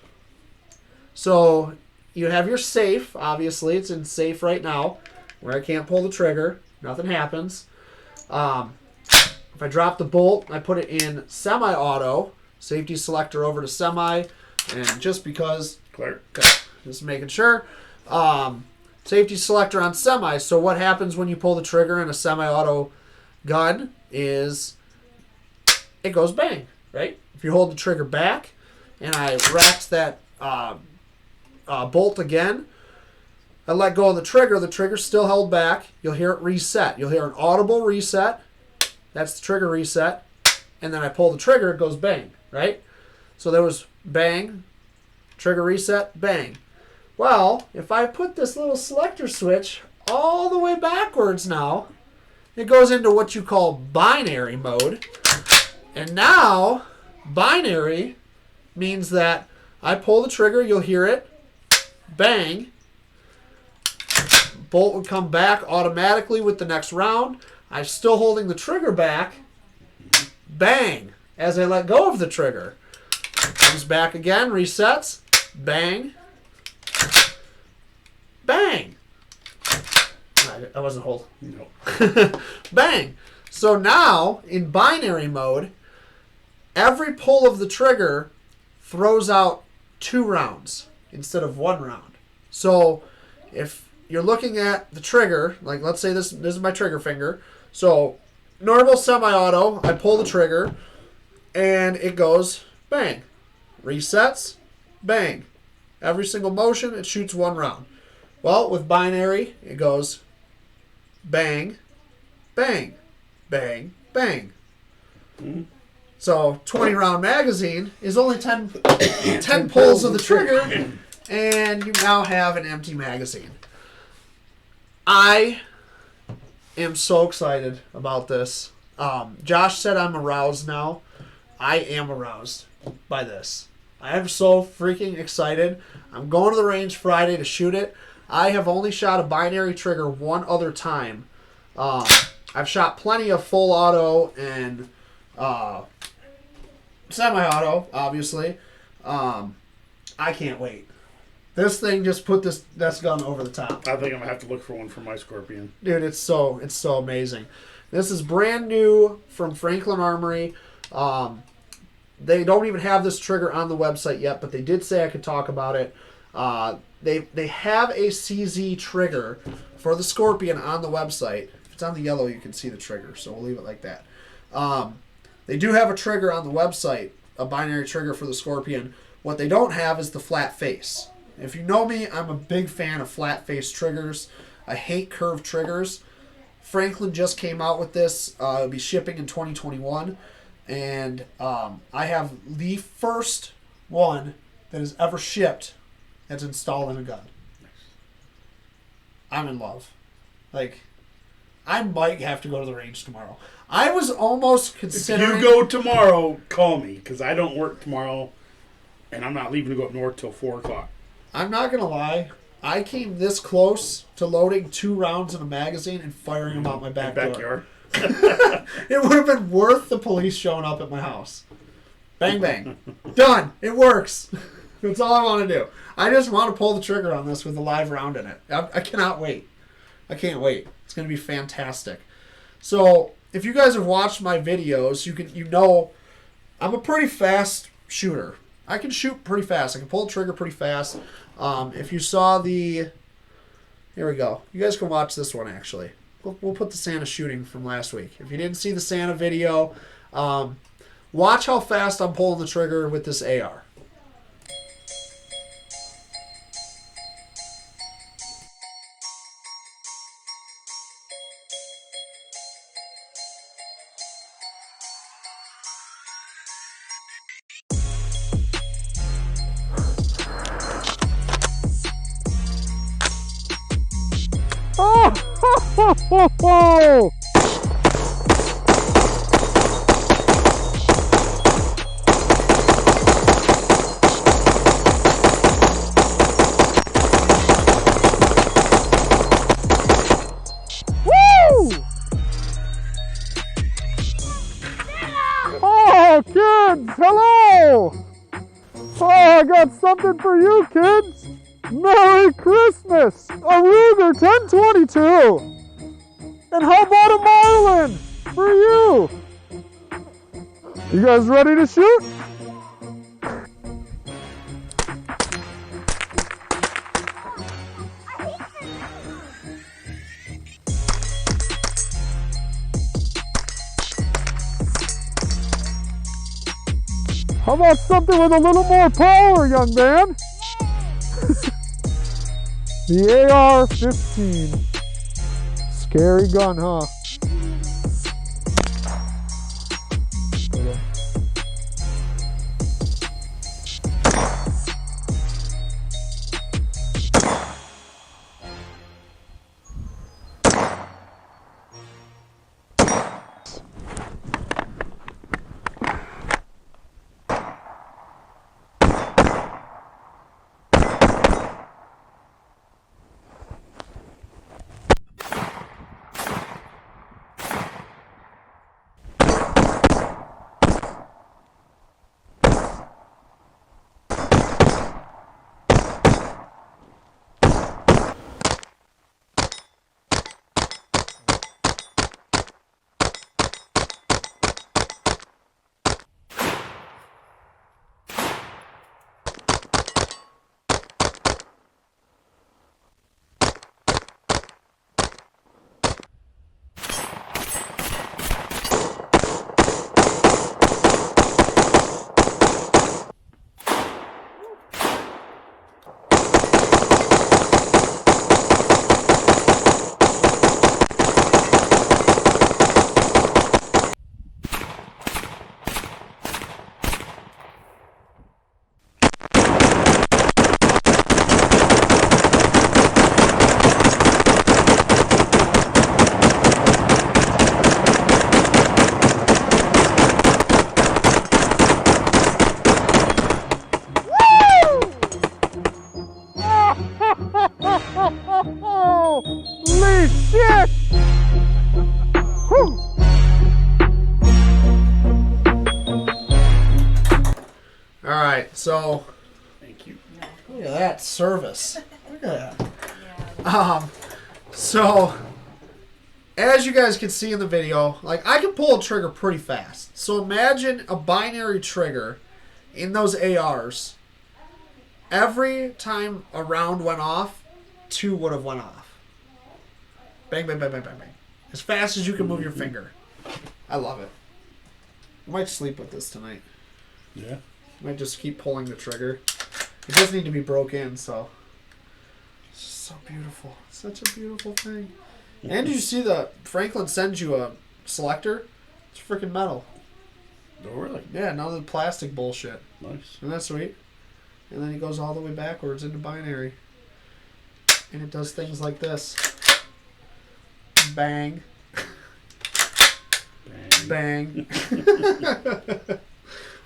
So you have your safe. Obviously, it's in safe right now where I can't pull the trigger. Nothing happens. If I drop the bolt, I put it in semi-auto. Safety selector over to semi. And just because... Clear. Okay, just making sure. Safety selector on semi. So what happens when you pull the trigger in a semi-auto gun is it goes bang, right? If you hold the trigger back and I racked that bolt again, I let go of the trigger's still held back. You'll hear it reset. You'll hear an audible reset. That's the trigger reset. And then I pull the trigger, it goes bang, right? So there was bang, trigger reset, bang. Well, if I put this little selector switch all the way backwards now, it goes into what you call binary mode. And now, binary means that I pull the trigger, you'll hear it, bang. Bolt would come back automatically with the next round. I'm still holding the trigger back, bang, as I let go of the trigger. Comes back again, resets, bang, bang. I wasn't holding. No. Bang! So now, in binary mode, every pull of the trigger throws out 2 rounds instead of 1 round. So if you're looking at the trigger, like let's say this is my trigger finger. So normal semi-auto, I pull the trigger and it goes bang. Resets, bang. Every single motion, it shoots 1 round. Well, with binary, it goes bang, bang, bang, bang. Mm-hmm. So 20 round magazine is only 10 pulls of the trigger, and you now have an empty magazine. I am so excited about this. Josh said I'm aroused now. I am aroused by this. I am so freaking excited. I'm going to the range Friday to shoot it. I have only shot a binary trigger one other time. I've shot plenty of full auto and semi-auto, obviously. I can't wait. This thing just put this gun over the top. I think I'm gonna have to look for one for my Scorpion. Dude, it's so amazing. This is brand new from Franklin Armory. They don't even have this trigger on the website yet, but they did say I could talk about it. They have a CZ trigger for the Scorpion on the website. If it's on the yellow, you can see the trigger, so we'll leave it like that. They do have a trigger on the website, a binary trigger for the Scorpion. What they don't have is the flat face. If you know me, I'm a big fan of flat face triggers. I hate curved triggers. Franklin just came out with this. It'll be shipping in 2021. And I have the first one that is ever shipped that's installed in a gun. I'm in love. Like, I might have to go to the range tomorrow. I was almost considering... If you go tomorrow, call me, because I don't work tomorrow, and I'm not leaving to go up north till 4 o'clock. I'm not going to lie. I came this close to loading 2 rounds in a magazine and firing them out my backyard. It would have been worth the police showing up at my house. Bang, bang. Done. It works. That's all I want to do. I just want to pull the trigger on this with a live round in it. I cannot wait. I can't wait. It's going to be fantastic. So, if you guys have watched my videos, you know I'm a pretty fast shooter. I can shoot pretty fast. I can pull the trigger pretty fast. If you saw the... Here we go. You guys can watch this one, actually. We'll put the Santa shooting from last week. If you didn't see the Santa video, watch how fast I'm pulling the trigger with this AR. Oh! Woo! Oh, kids, hello! Oh, I got something for you, kids! Merry Christmas! A Ruger 1022! And how about a Marlin for you? You guys ready to shoot? How about something with a little more power, young man? The AR-15. Scary gun, huh? All right, so Thank you. look at that service. Look at that. Yeah. So as you guys can see in the video, like I can pull a trigger pretty fast. So imagine a binary trigger in those ARs. Every time a round went off, 2 would have went off. Bang, bang, bang, bang, bang, bang. As fast as you can move your finger. I love it. I might sleep with this tonight. Yeah. I might just keep pulling the trigger. It does need to be broke in, so. It's so beautiful. Such a beautiful thing. And did you see Franklin sends you a selector? It's freaking metal. Oh, really? Yeah, none of the plastic bullshit. Nice. Isn't that sweet? And then he goes all the way backwards into binary. And it does things like this. Bang. Bang.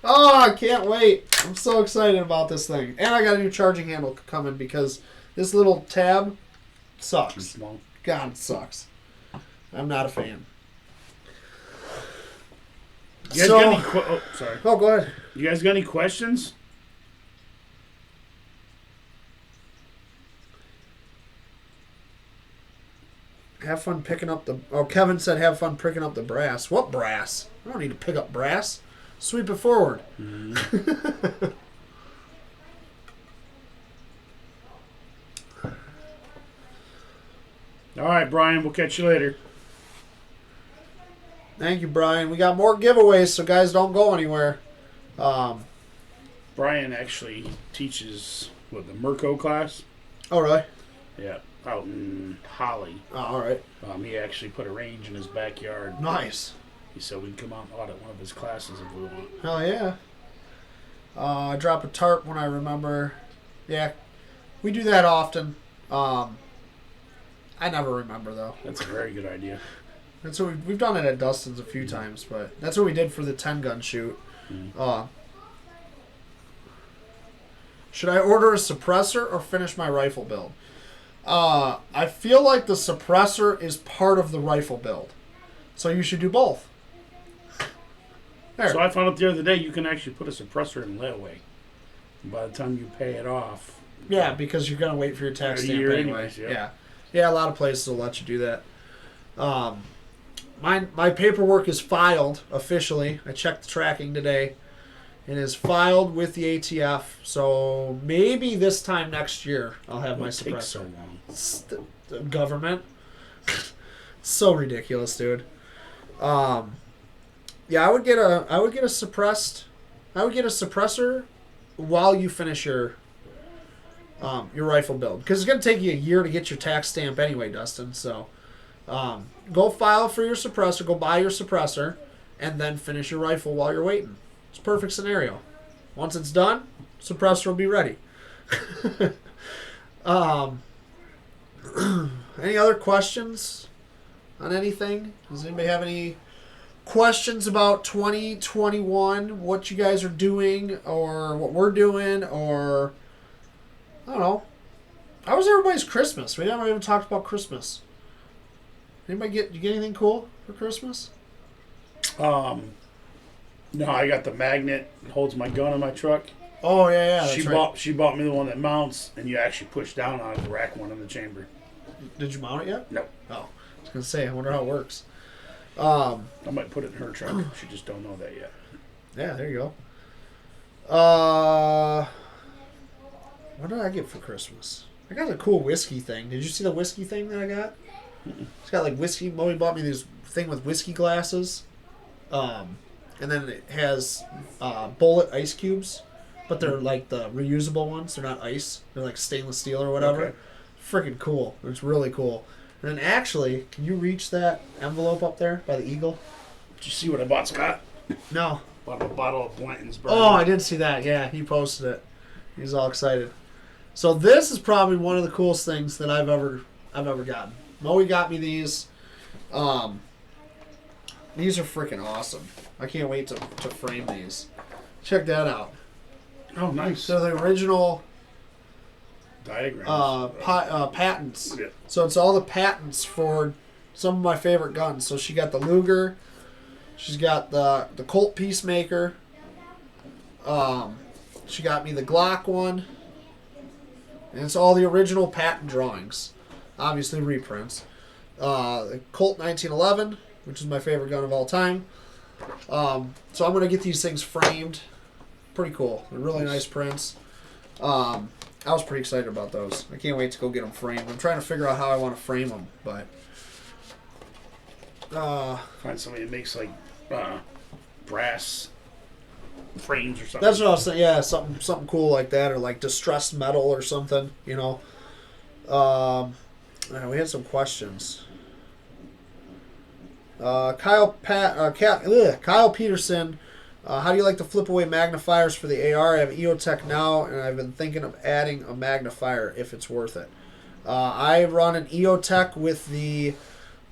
Oh, I can't wait. I'm so excited about this thing. And I got a new charging handle coming because this little tab sucks. Small. God, it sucks. I'm not a fan. You guys got any oh, sorry. Oh, go ahead. You guys got any questions? Have fun picking up the... Oh, Kevin said have fun picking up the brass. What brass? I don't need to pick up brass. Sweep it forward. Mm-hmm. All right, Brian. We'll catch you later. Thank you, Brian. We got more giveaways, so guys don't go anywhere. Brian actually teaches, the Merco class? Oh, really? Yeah, out in Holly. Oh, all right. He actually put a range in his backyard. Nice. He said we can come out and audit one of his classes if we want. Hell yeah. I drop a tarp when I remember. Yeah, we do that often. I never remember, though. That's a very good idea. That's what we've done it at Dustin's a few times, but that's what we did for the 10-gun shoot. Mm. Should I order a suppressor or finish my rifle build? I feel like the suppressor is part of the rifle build, so you should do both. There. So I found out the other day you can actually put a suppressor in layaway. And by the time you pay it off... Yeah, because you're going to wait for your tax a stamp year anyway. anyways, yeah. Yeah, a lot of places will let you do that. My paperwork is filed officially. I checked the tracking today. It is filed with the ATF, so maybe this time next year I'll have my suppressor. Takes so long. The government. So ridiculous, dude. Yeah, I would get a suppressor while you finish your rifle build, because it's gonna take you a year to get your tax stamp anyway, Dustin. So, go file for your suppressor, go buy your suppressor, and then finish your rifle while you're waiting. It's a perfect scenario. Once it's done, suppressor will be ready. Any other questions on anything? Does anybody have any questions about 2021, what you guys are doing, or what we're doing, or I don't know. How was everybody's Christmas? We haven't even talked about Christmas. Anybody you get anything cool for Christmas? No, I got the magnet that holds my gun in my truck. Oh yeah, that's right. She bought me the one that mounts, and you actually push down on it to rack one in the chamber. Did you mount it yet? No. Oh, I was gonna say, I wonder how it works. I might put it in her truck. She just don't know that yet. Yeah, there you go. What did I get for Christmas? I got a cool whiskey thing. Did you see the whiskey thing that I got? It's got like whiskey. Mommy bought me this thing with whiskey glasses. And then it has bullet ice cubes, but they're like the reusable ones. They're not ice. They're like stainless steel or whatever. Okay. Freaking cool. It's really cool. And then actually, can you reach that envelope up there by the eagle? Did you see what I bought, Scott? No. Bought a bottle of Blanton's bourbon. Oh, I did see that. Yeah, he posted it. He's all excited. So this is probably one of the coolest things that I've ever gotten. Moe got me these. These are freaking awesome. I can't wait to frame these. Check that out. Oh, nice. So the original diagrams. Patents. Yeah. So it's all the patents for some of my favorite guns. So she got the Luger. She's got the Colt Peacemaker. She got me the Glock one. And it's all the original patent drawings. Obviously reprints. The Colt 1911, which is my favorite gun of all time. So I'm going to get these things framed. Pretty cool. They're really nice prints. I was pretty excited about those. I can't wait to go get them framed. I'm trying to figure out how I want to frame them, but... Find somebody that makes, like, brass frames or something. That's what I was saying. Yeah, something cool like that, or like distressed metal or something, you know. We had some questions. Kyle Peterson, how do you like to flip away magnifiers for the AR? I have EOTech now, and I've been thinking of adding a magnifier if it's worth it. I run an EOTech with the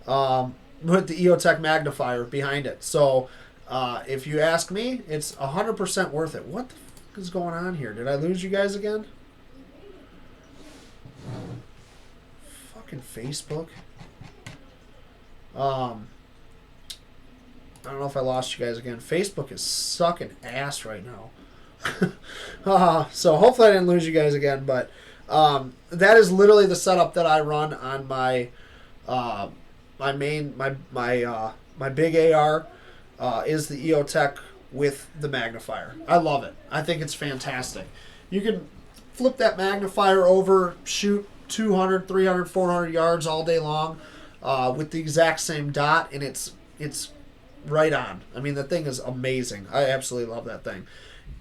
EOTech magnifier behind it. So if you ask me, it's 100% worth it. What the fuck is going on here? Did I lose you guys again? Fucking Facebook. I don't know if I lost you guys again. Facebook is sucking ass right now. So hopefully I didn't lose you guys again, but that is literally the setup that I run on my my big AR is the EOTech with the magnifier. I love it. I think it's fantastic. You can flip that magnifier over, shoot 200, 300, 400 yards all day long with the exact same dot, and it's right on. I mean, the thing is amazing. I absolutely love that thing.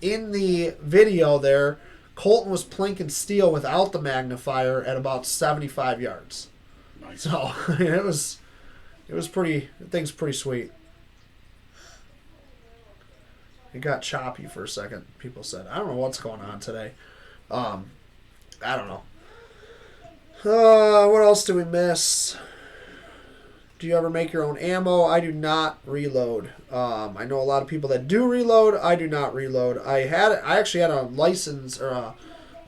In the video there, Colton was plinking steel without the magnifier at about 75 yards. Nice. So it was pretty. The thing's pretty sweet. It got choppy for a second. People said, I don't know what's going on today. I don't know. What else do we miss? Do you ever make your own ammo? I do not reload. I know a lot of people that do reload. I do not reload. I actually had a license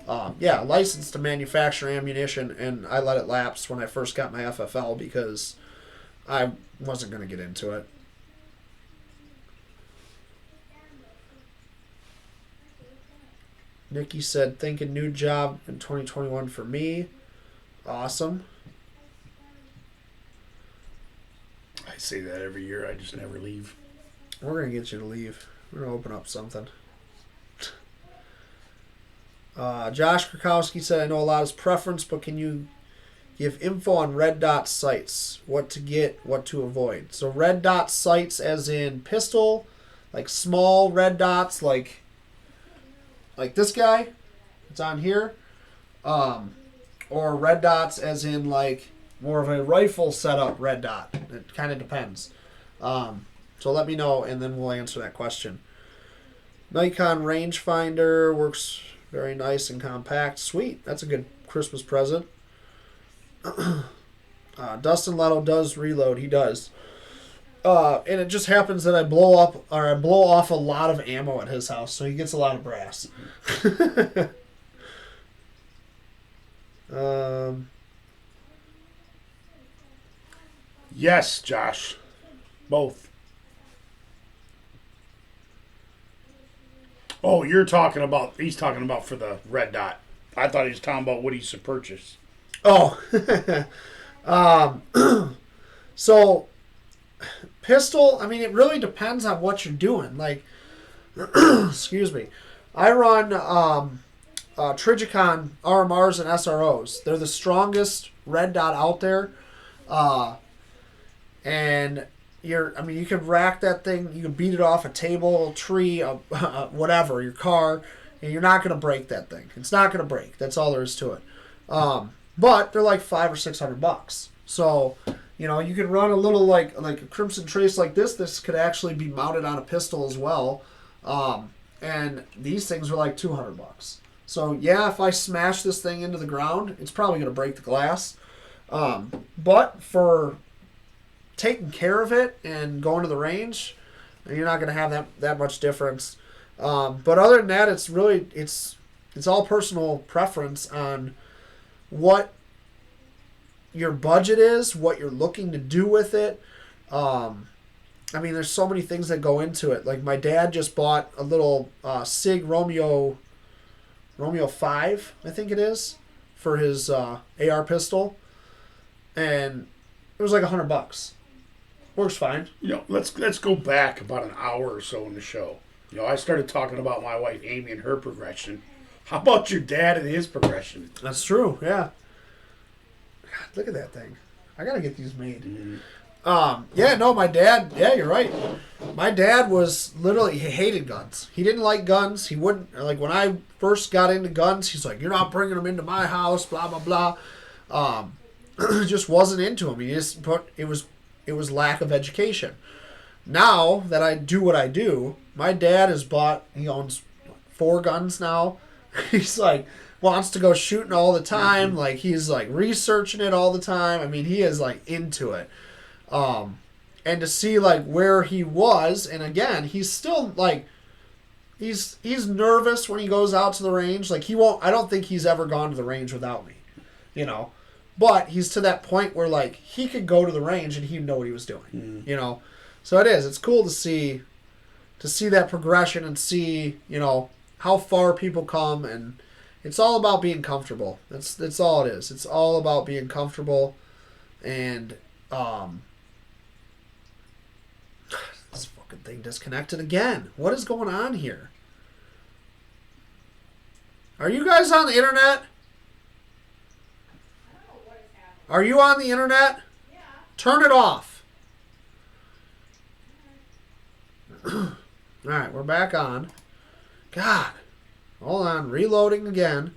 license to manufacture ammunition, and I let it lapse when I first got my FFL because I wasn't going to get into it. Nikki said, thinking new job in 2021 for me. Awesome. I say that every year. I just never leave. We're going to get you to leave. We're going to open up something. Josh Krakowski said, I know a lot is preference, but can you give info on red dot sights? What to get, what to avoid. So red dot sights as in pistol, like small red dots, like this guy. It's on here. Or red dots as in like more of a rifle setup red dot. It kind of depends. So let me know, and then we'll answer that question. Nikon rangefinder works very nice and compact. Sweet. That's a good Christmas present. Dustin Leto does reload. He does. And it just happens that I blow off a lot of ammo at his house, so he gets a lot of brass. Yes, Josh. Both. Oh, he's talking about for the red dot. I thought he was talking about what he used to purchase. Oh. So, pistol, I mean, it really depends on what you're doing. Like, excuse me. I run Trigicon RMRs and SROs. They're the strongest red dot out there. And you can rack that thing, you can beat it off a table, a tree, whatever, your car, and you're not going to break that thing. It's not going to break. That's all there is to it. But they're like $500 or $600. So, you can run a little like a Crimson Trace like this. This could actually be mounted on a pistol as well. And these things are like $200. So yeah, if I smash this thing into the ground, it's probably going to break the glass. But for taking care of it and going to the range, you're not going to have that much difference. But other than that, it's really it's all personal preference on what your budget is, what you're looking to do with it. There's so many things that go into it. Like my dad just bought a little Sig Romeo Romeo 5, I think it is, for his AR pistol, and it was like $100. Works fine. Let's go back about an hour or so in the show. I started talking about my wife Amy and her progression. How about your dad and his progression? That's true. Yeah. God, look at that thing. I gotta get these made. Mm-hmm. My dad. Yeah, you're right. My dad was literally, he hated guns. He didn't like guns. He wouldn't, like, when I first got into guns, he's like, "You're not bringing them into my house." Blah blah blah. Just wasn't into them. He just put it was lack of education. Now that I do what I do, my dad he owns 4 guns now. He's like, wants to go shooting all the time. Mm-hmm. Like, he's like researching it all the time. I mean, he is like into it. And to see like where he was, and again, he's still like, he's nervous when he goes out to the range. Like, I don't think he's ever gone to the range without me, but he's to that point where like he could go to the range and he'd know what he was doing, So it's cool to see that progression and see, how far people come, and it's all about being comfortable. That's all it is. It's all about being comfortable. And this fucking thing disconnected again. What is going on here? Are you guys on the internet? Are you on the internet? Yeah. Turn it off. All right, we're back on. God. Hold on. Reloading again.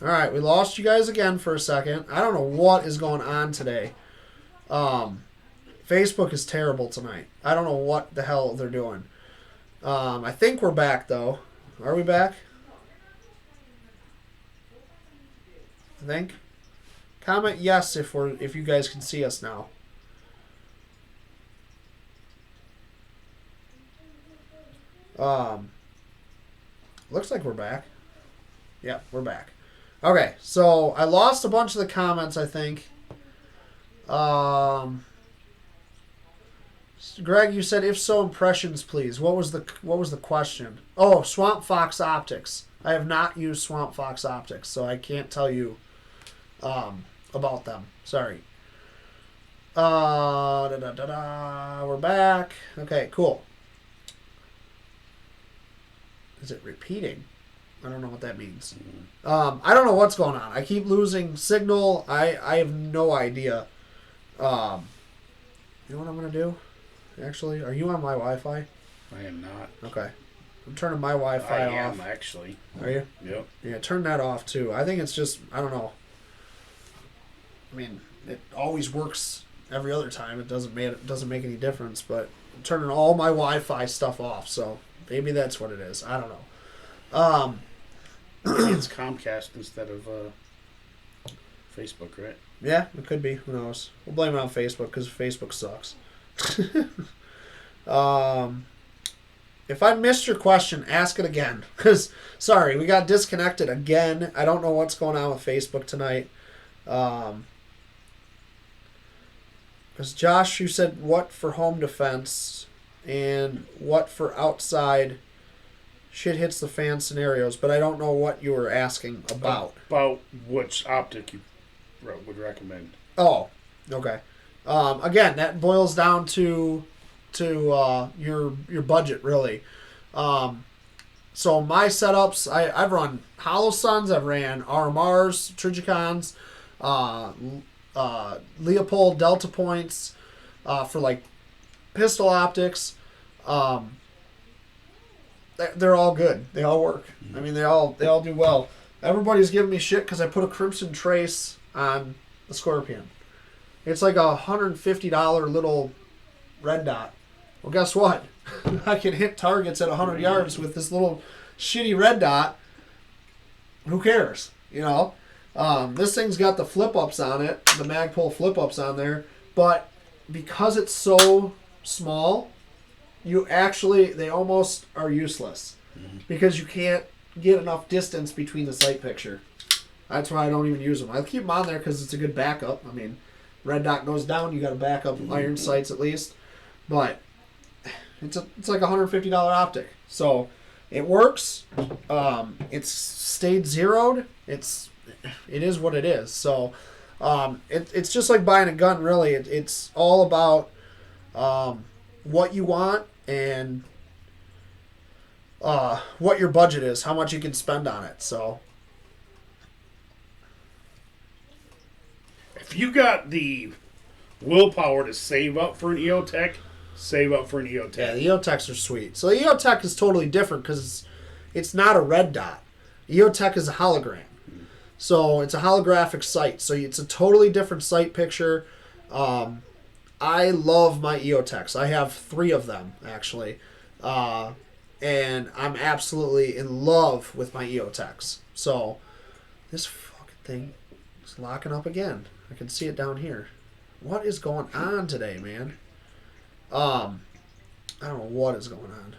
All right, we lost you guys again for a second. I don't know what is going on today. Facebook is terrible tonight. I don't know what the hell they're doing. I think we're back, though. Are we back? I think. Comment yes if you guys can see us now. Looks like we're back. Yeah, we're back. Okay, so I lost a bunch of the comments, I think. Greg, you said, if so, impressions, please. What was the question? Oh, Swamp Fox Optics. I have not used Swamp Fox Optics, so I can't tell you about them. Sorry. We're back. Okay, cool. Is it repeating? I don't know what that means. I don't know what's going on. I keep losing signal. I have no idea. You know what I'm going to do? Actually, are you on my Wi-Fi? I am not. Okay. I'm turning my Wi-Fi off. I am, actually. Are you? Yep. Yeah, turn that off, too. I think it's just, I don't know. I mean, it always works every other time. It doesn't make any difference, but I'm turning all my Wi-Fi stuff off, so maybe that's what it is. I don't know. Maybe it's Comcast instead of Facebook, right? Yeah, it could be. Who knows? We'll blame it on Facebook because Facebook sucks. If I missed your question, ask it again. Because, sorry, we got disconnected again. I don't know what's going on with Facebook tonight. Because Josh, you said what for home defense and what for outside shit hits the fan scenarios, but I don't know what you were asking about. About which optic you would recommend. Oh, okay. Again, that boils down to your budget, really. So my setups, I've run Holosuns, I've ran RMRs, Trigicons, Leopold Delta Points for like pistol optics. They're all good. They all work. I mean, they all do well. Everybody's giving me shit because I put a Crimson Trace on the Scorpion. It's like a $150 little red dot. Well, guess what? I can hit targets at 100 yards with this little shitty red dot. Who cares? This thing's got the flip-ups on it, the Magpul flip-ups on there, but because it's so small, they almost are useless because you can't get enough distance between the sight picture. That's why I don't even use them. I keep them on there because it's a good backup. I mean, red dot goes down, you got a backup iron sights at least, but it's like a $150 optic. So It works. It's stayed zeroed. It is what it is. So it's just like buying a gun, really. It's all about what you want and what your budget is, how much you can spend on it. So if you got the willpower to save up for an EOTech, save up for an EOTech. yeah, the EOTechs are sweet. So the EOTech is totally different because it's not a red dot. EOTech is a hologram. So it's a holographic sight. So it's a totally different sight picture. I love my EOTechs. I have 3 of them, actually. And I'm absolutely in love with my EOTechs. So this fucking thing is locking up again. I can see it down here. What is going on today, man? I don't know what is going on.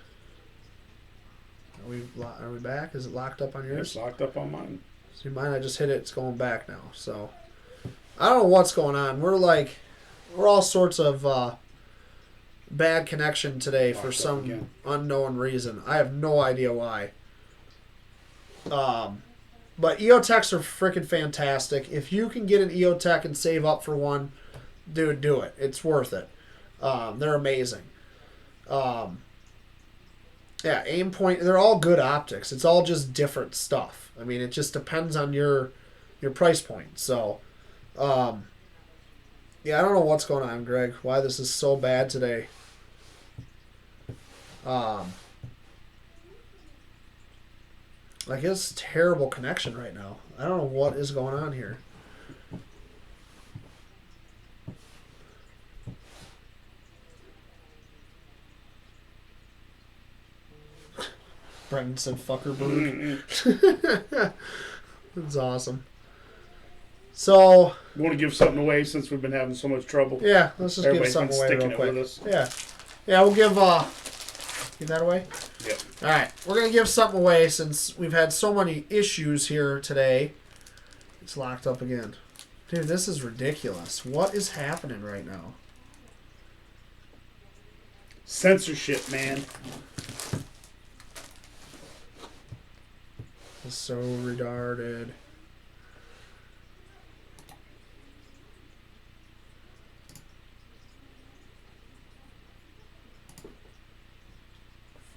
Are we back? Is it locked up on yours? It's locked up on mine. See, mine, I just hit it. It's going back now. So I don't know what's going on. We're all sorts of bad connection today for some unknown reason. I have no idea why. But EOTechs are freaking fantastic. If you can get an EOTech and save up for one, dude, do it. It's worth it. They're amazing. Yeah, aim point. They're all good optics. It's all just different stuff. I mean, it just depends on your price point. So, yeah, I don't know what's going on, Greg. Why this is so bad today. Like, it's terrible connection right now. I don't know what is going on here. Brendan said fucker bird. That's awesome. So, we want to give something away since we've been having so much trouble. Yeah, let's just give something away real quick. Yeah, we'll give that away? Yep. Alright, we're going to give something away since we've had so many issues here today. It's locked up again. Dude, this is ridiculous. What is happening right now? Censorship, man. It's so retarded.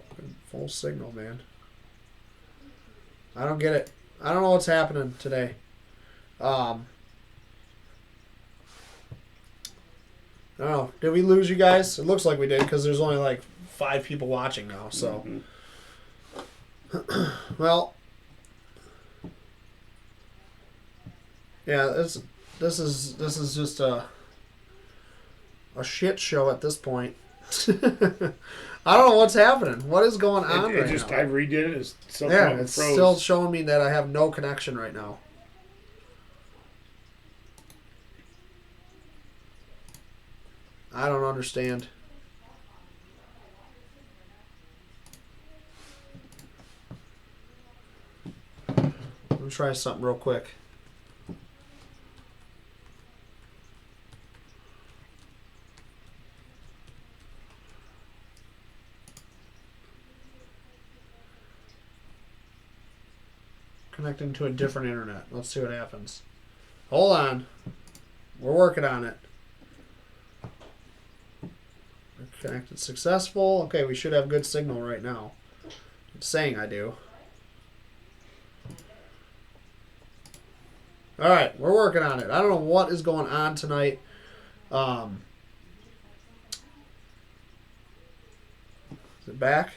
Fucking full signal, man. I don't get it. I don't know what's happening today. I don't know. Did we lose you guys? It looks like we did because there's only like 5 people watching now. So, well, yeah, this is just a shit show at this point. I don't know what's happening. What is going on right now? I redid it. It's it's still showing me that I have no connection right now. I don't understand. Let me try something real quick. Connecting to a different internet. Let's see what happens. Hold on. We're working on it. Connected successful. Okay, we should have good signal right now. It's saying I do. Alright, we're working on it. I don't know what is going on tonight. Is it back?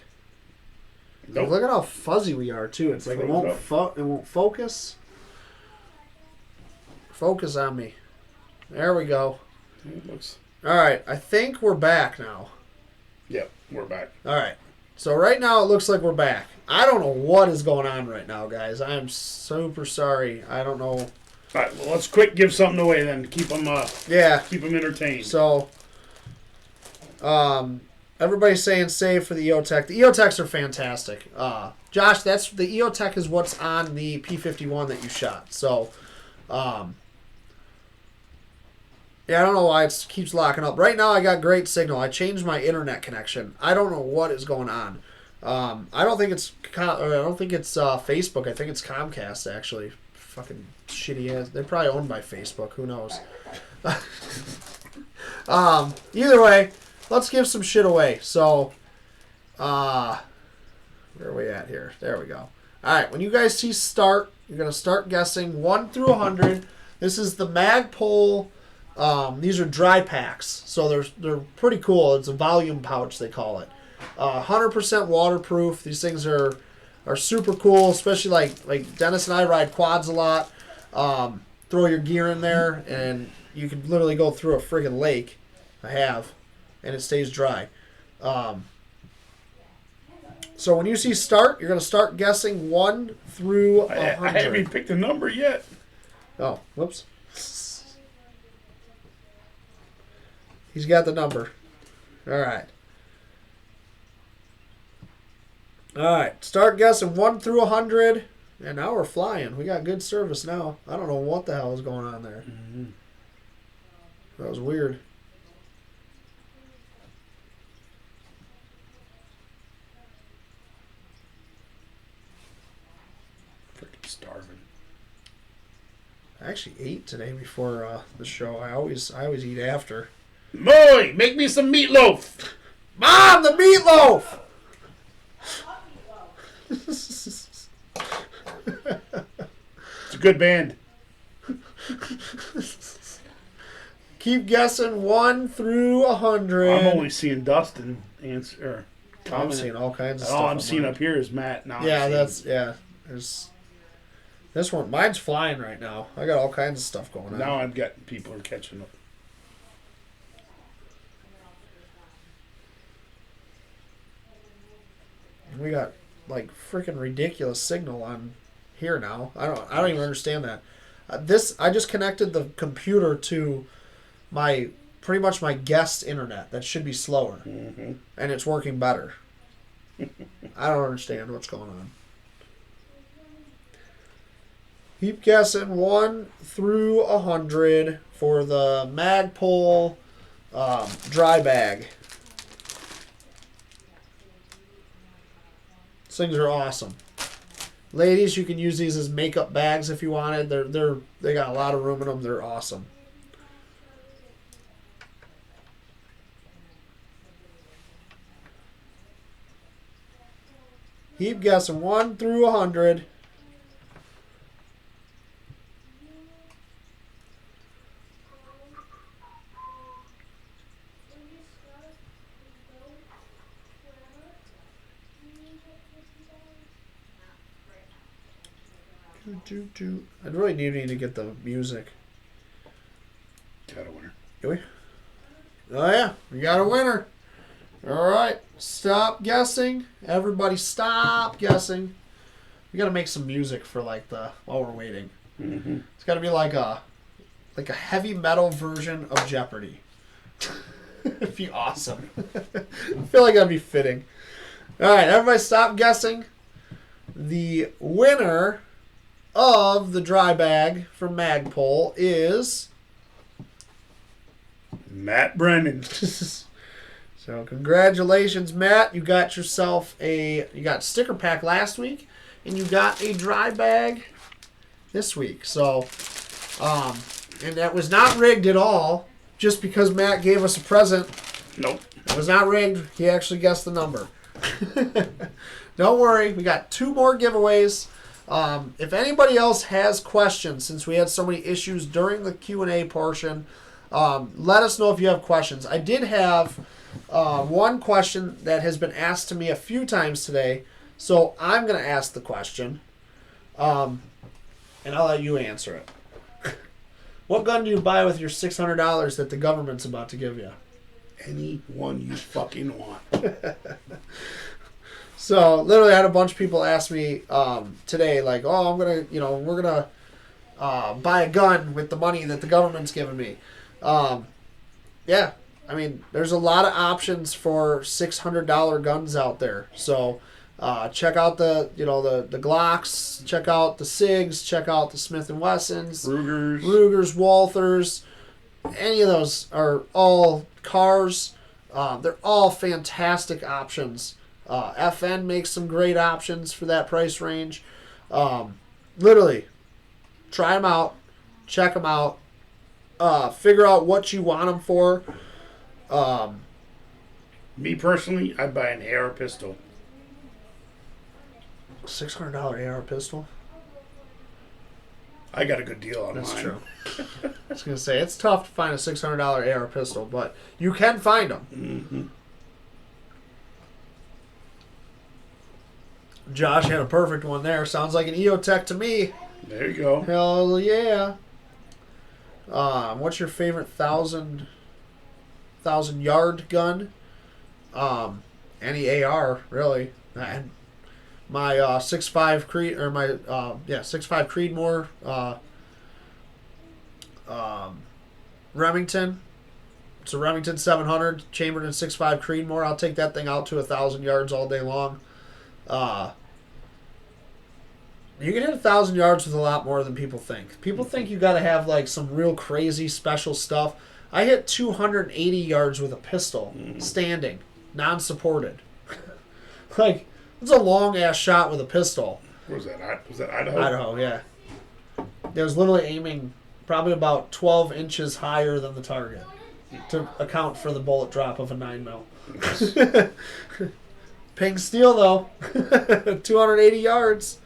Nope. Look at how fuzzy we are too. It's like it won't focus. Focus on me. There we go. It looks. Alright, I think we're back now. Yep, we're back. Alright. So right now it looks like we're back. I don't know what is going on right now, guys. I am super sorry. I don't know. Alright, well, let's quick give something away then to keep them keep them entertained. So everybody's saying save for the EOTech. The EOTechs are fantastic. Josh, that's the EOTech is what's on the P51 that you shot. So yeah, I don't know why it keeps locking up. Right now, I got great signal. I changed my internet connection. I don't know what is going on. I don't think it's Facebook. I think it's Comcast actually. Fucking shitty ass. They're probably owned by Facebook. Who knows? Either way, let's give some shit away. So, where are we at here? There we go. All right, when you guys see start, you're gonna start guessing 1 through 100. This is the Magpul. These are dry packs, so they're pretty cool. It's a volume pouch they call it. 100% waterproof. These things are super cool, especially like Dennis and I ride quads a lot. Throw your gear in there, and you can literally go through a friggin' lake. I have, and it stays dry. So when you see start, you're going to start guessing 1 through 100. I haven't even picked a number yet. Oh, whoops. He's got the number. All right. All right. Start guessing 1 through 100. And now we're flying. We got good service now. I don't know what the hell is going on there. Mm-hmm. That was weird. Freaking starving. I actually ate today before the show. I always eat after. Boy, make me some meatloaf. Mom, the meatloaf! It's a good band. Keep guessing 1 through 100. I'm only seeing Dustin answer. I'm seeing all kinds of stuff. All I'm seeing up here is Matt. Now There's this one. Mine's flying right now. I got all kinds of stuff going on. Now I've got people are catching up. We got like freaking ridiculous signal on here now. I don't even understand that. I just connected the computer to pretty much my guest internet. That should be slower, mm-hmm. and it's working better. I don't understand what's going on. Keep guessing 1 through 100 for the Magpul dry bag. These things are awesome. Ladies, you can use these as makeup bags if you wanted. They got a lot of room in them. They're awesome. Keep guessing 1 through 100. I really need to get the music. Got a winner. Do we? Oh yeah, we got a winner. All right, stop guessing. Everybody, stop guessing. We got to make some music for while we're waiting. Mm-hmm. It's got to be like a heavy metal version of Jeopardy. It'd be awesome. I feel like that'd be fitting. All right, everybody, stop guessing. The winner of the dry bag from Magpul is Matt Brennan. So congratulations, Matt. You got yourself you got sticker pack last week, and you got a dry bag this week. So, and that was not rigged at all, just because Matt gave us a present. Nope. It was not rigged. He actually guessed the number. Don't worry. We got 2 more giveaways. If anybody else has questions, since we had so many issues during the Q&A portion, let us know if you have questions. I did have one question that has been asked to me a few times today, so I'm going to ask the question, and I'll let you answer it. What gun do you buy with your $600 that the government's about to give you? Any one you fucking want. So, literally, I had a bunch of people ask me today, like, oh, we're going to buy a gun with the money that the government's giving me. Yeah, I mean, there's a lot of options for $600 guns out there. So, check out the Glocks, check out the SIGs, check out the Smith & Wessons, Rugers, Walthers. Any of those are all cars. They're all fantastic options FN makes some great options for that price range. Literally, try them out, check them out, figure out what you want them for. Me personally, I'd buy an AR pistol. $600 AR pistol. I got a good deal on That's mine. true. I was gonna say it's tough to find a $600 AR pistol, but you can find them. Mm-hmm. Josh had a perfect one there. Sounds like an EOTech to me. There you go. Hell yeah. What's your favorite thousand yard gun? Any AR really. And my 6.5 Creed or my 6.5 Creedmoor Remington. It's a Remington 700 chambered in 6.5 Creedmoor. I'll take that thing out to 1,000 yards all day long. You can hit 1,000 yards with a lot more than people think. People think you got to have like some real crazy special stuff. I hit 280 yards with a pistol, standing, non-supported. Like, it's a long ass shot with a pistol. What was that? Was that Idaho? Idaho, yeah. It was literally aiming probably about 12 inches higher than the target to account for the bullet drop of a 9mm. Pink steel though, 280 yards.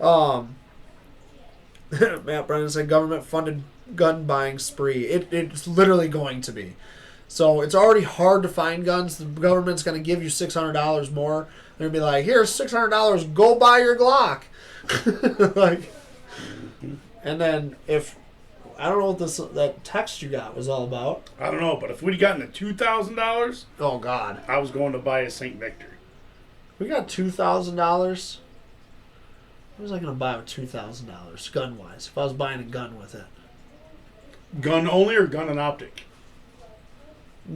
Matt Brennan said government-funded gun buying spree. It's literally going to be. So it's already hard to find guns. The government's going to give you $600 more. They're going to be like, here's $600, go buy your Glock. Like, and then if, I don't know what that text you got was all about. I don't know, but if we'd gotten to $2,000, oh God, I was going to buy a St. Victor. We got $2,000. What was I going to buy with $2,000 gun-wise if I was buying a gun with it? Gun only or gun and optic?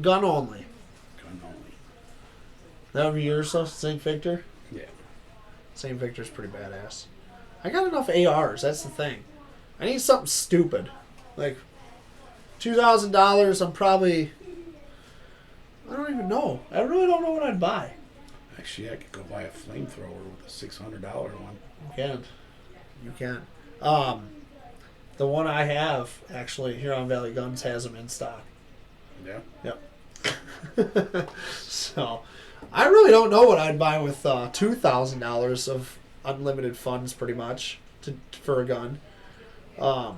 Gun only. Gun only. That would be yours, though, St. Victor? Yeah. St. Victor's pretty badass. I got enough ARs, that's the thing. I need something stupid. Like, $2,000, I'm probably... I don't even know. I really don't know what I'd buy. Actually, I could go buy a flamethrower with a $600 one. You can. The one I have, actually, here on Valley Guns has them in stock. Yeah? Yep. So, I really don't know what I'd buy with $2,000 of unlimited funds, pretty much, for a gun. A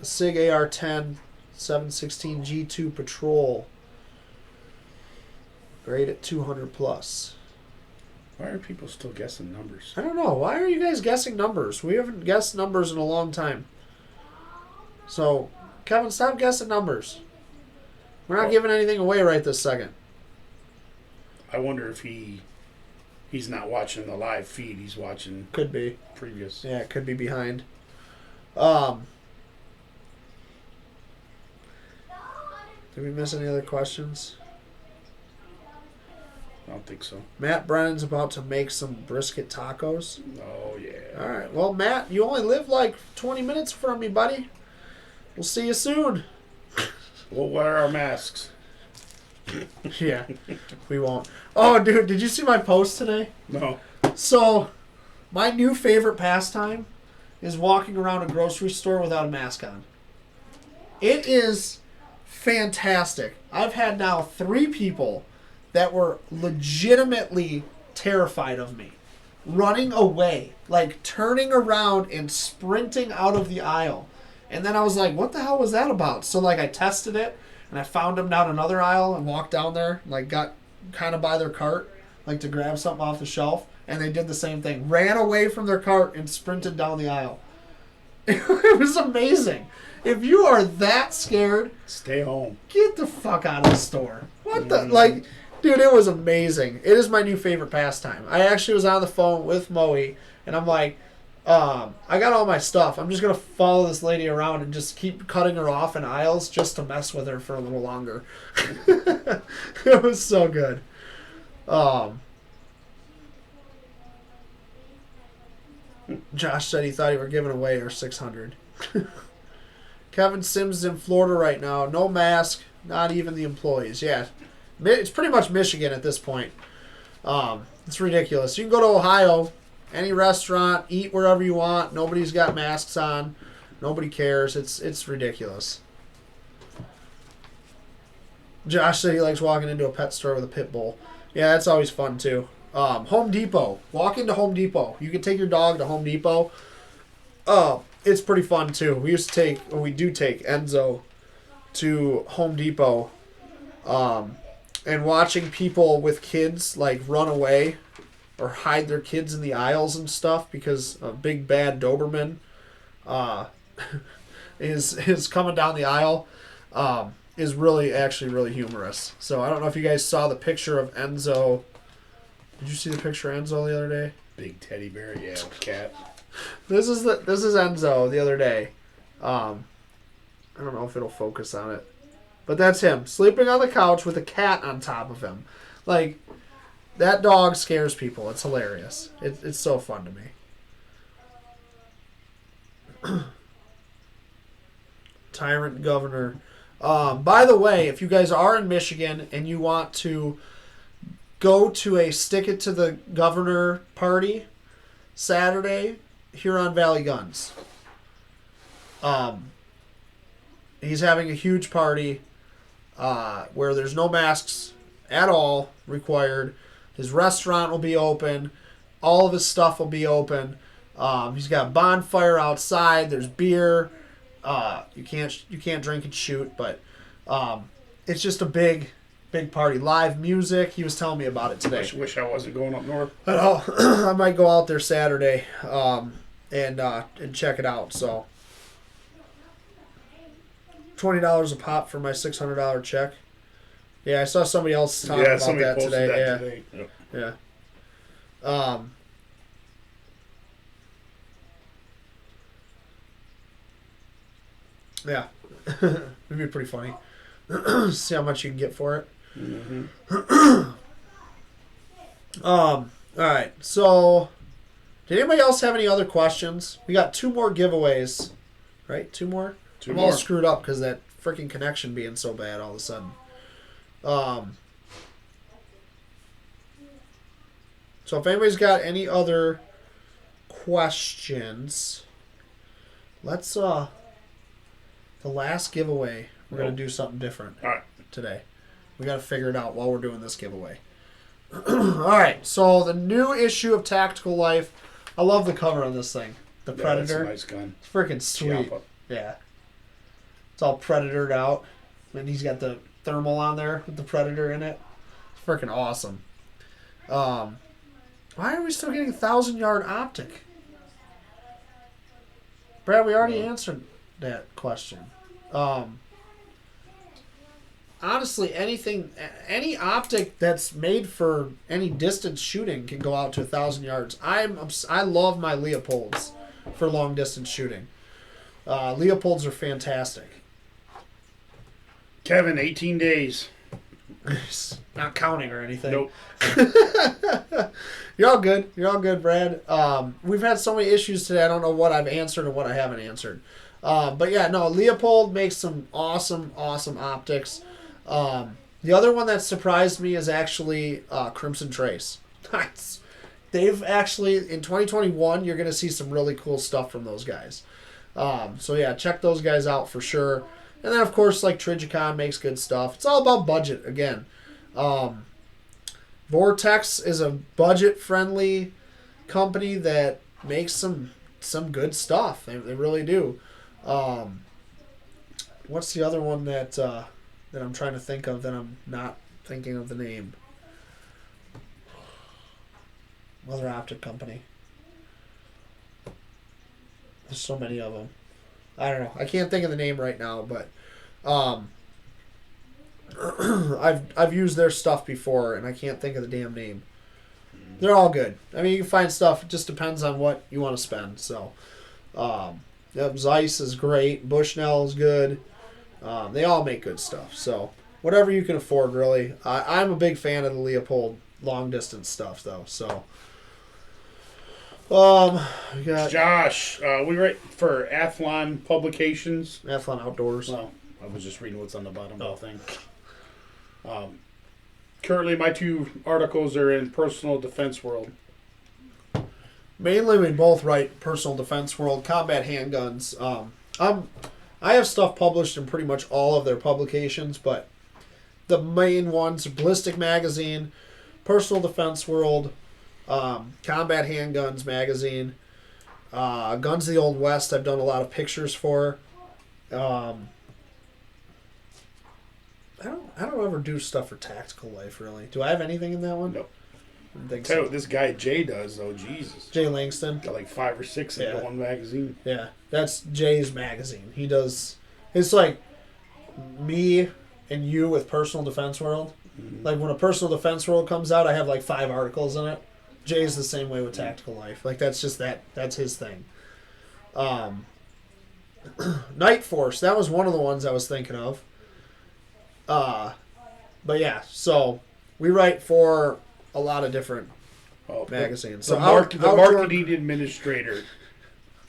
SIG AR-10 716 G2 Patrol. Grade at 200 plus. Why are people still guessing numbers? I don't know. Why are you guys guessing numbers? We haven't guessed numbers in a long time. So, Kevin, stop guessing numbers. We're not giving anything away right this second. I wonder if he's not watching the live feed. He's watching Could be. previous. Yeah, it could be behind. Did we miss any other questions? I don't think so. Matt Brennan's about to make some brisket tacos. Oh, yeah. All right. Well, Matt, you only live like 20 minutes from me, buddy. We'll see you soon. We'll wear our masks. Yeah, we won't. Oh, dude, did you see my post today? No. So, my new favorite pastime is walking around a grocery store without a mask on. It is fantastic. I've had now 3 people that were legitimately terrified of me, running away, like turning around and sprinting out of the aisle. And then I was like, what the hell was that about? So like I tested it, and I found them down another aisle and walked down there, like got kind of by their cart, like to grab something off the shelf, and they did the same thing. Ran away from their cart and sprinted down the aisle. It was amazing. If you are that scared, stay home. Get the fuck out of the store. What the, like... Dude, it was amazing. It is my new favorite pastime. I actually was on the phone with Moe, and I'm like, I got all my stuff. I'm just going to follow this lady around and just keep cutting her off in aisles just to mess with her for a little longer. It was so good. Josh said he thought he were giving away our 600. Kevin Sims is in Florida right now. No mask, not even the employees. Yeah. It's pretty much Michigan at this point. It's ridiculous. You can go to Ohio, any restaurant, eat wherever you want. Nobody's got masks on. Nobody cares. It's ridiculous. Josh said he likes walking into a pet store with a pit bull. Yeah, that's always fun too. Home Depot. Walk into Home Depot. You can take your dog to Home Depot. It's pretty fun too. We do take Enzo to Home Depot. And watching people with kids like run away or hide their kids in the aisles and stuff because a big bad Doberman is coming down the aisle is really humorous. So I don't know if you guys saw the picture of Enzo. Did you see the picture of Enzo the other day? Big teddy bear, yeah, cat. This is Enzo the other day. I don't know if it'll focus on it. But that's him, sleeping on the couch with a cat on top of him. Like, that dog scares people. It's hilarious. It's so fun to me. Tyrant Governor. By the way, if you guys are in Michigan and you want to go to a Stick It to the Governor party Saturday, Huron Valley Guns. He's having a huge party where there's no masks at all required. His restaurant will be open. All of his stuff will be open. He's got a bonfire outside. There's beer. You can't drink and shoot, but it's just a big party. Live music. He was telling me about it today. Wish I wasn't going up north. I know. I might go out there Saturday and check it out. So $20 a pop for my $600 check. Yeah, I saw somebody else talking about that today. Yeah. Yeah. It'd be pretty funny. See how much you can get for it. Mm-hmm. All right. So, did anybody else have any other questions? We got 2 more giveaways, right? 2 more. I'm all screwed up because that freaking connection being so bad all of a sudden. So if anybody's got any other questions, let's the last giveaway. We're gonna do something different today. We gotta figure it out while we're doing this giveaway. All right. So the new issue of Tactical Life. I love the cover on this thing. The Predator. That's a nice gun. It's freaking sweet. Chiappa. Yeah. It's all Predatored out. And he's got the thermal on there with the Predator in it. It's freaking awesome. Why are we still getting 1,000-yard optic? Brad, we already answered that question. Honestly, any optic that's made for any distance shooting can go out to 1,000 yards. I love my Leopolds for long distance shooting. Leopolds are fantastic. Kevin, 18 days. Not counting or anything. Nope. You're all good. You're all good, Brad. We've had so many issues today. I don't know what I've answered and what I haven't answered. But yeah, no, Leopold makes some awesome optics. The other one that surprised me is actually Crimson Trace. They've actually, in 2021, you're going to see some really cool stuff from those guys. So yeah, check those guys out for sure. And then, of course, like Trigicon makes good stuff. It's all about budget, again. Vortex is a budget-friendly company that makes some good stuff. They really do. What's the other one that I'm trying to think of that I'm not thinking of the name? Another optic company. There's so many of them. I don't know. I can't think of the name right now, but I've used their stuff before, and I can't think of the damn name. They're all good. I mean, you can find stuff. It just depends on what you want to spend. So, Zeiss is great. Bushnell is good. They all make good stuff. So, whatever you can afford, really. I'm a big fan of the Leopold long-distance stuff, though. So, we got Josh, we write for Athlon Publications. Athlon Outdoors. Well, I was just reading what's on the bottom of the thing. Currently, my 2 articles are in Personal Defense World. Mainly, we both write Personal Defense World, combat handguns. I have stuff published in pretty much all of their publications, but the main ones are Ballistic Magazine, Personal Defense World, Combat Handguns Magazine, Guns of the Old West. I've done a lot of pictures for. I don't ever do stuff for Tactical Life, really. Do I have anything in that one? Nope. I don't think Tell you so. what this guy Jay does, though. Jesus. Jay Langston. Got like 5 or 6 in one magazine. Yeah, that's Jay's magazine. He does. It's like me and you with Personal Defense World. Mm-hmm. Like when a Personal Defense World comes out, I have like 5 articles in it. Jay's the same way with Tactical Life. Like that's just that's his thing. Night Force. That was one of the ones I was thinking of. But yeah, so we write for a lot of different magazines. The Outdoor marketing administrator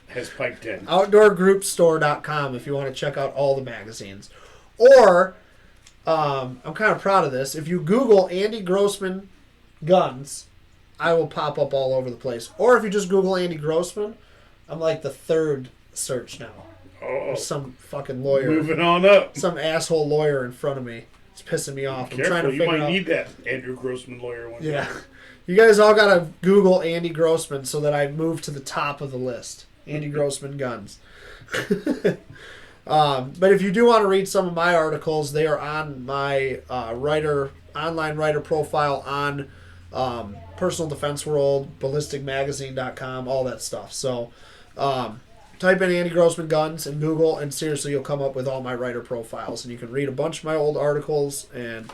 has piped in. OutdoorGroupStore.com if you want to check out all the magazines. Or, I'm kind of proud of this. If you Google Andy Grossman guns, I will pop up all over the place. Or if you just Google Andy Grossman, I'm like the 3rd search now. Oh, Some fucking lawyer. Moving on up. Some asshole lawyer in front of me. It's pissing me off. Careful, I'm trying to figure you might out. need that Andrew Grossman lawyer one. Yeah. You guys all got to Google Andy Grossman so that I move to the top of the list. Andy Grossman guns. But if you do want to read some of my articles, they are on my online writer profile on Personal Defense World, ballisticmagazine.com, all that stuff. So type in Andy Grossman guns in Google, and seriously, you'll come up with all my writer profiles, and you can read a bunch of my old articles and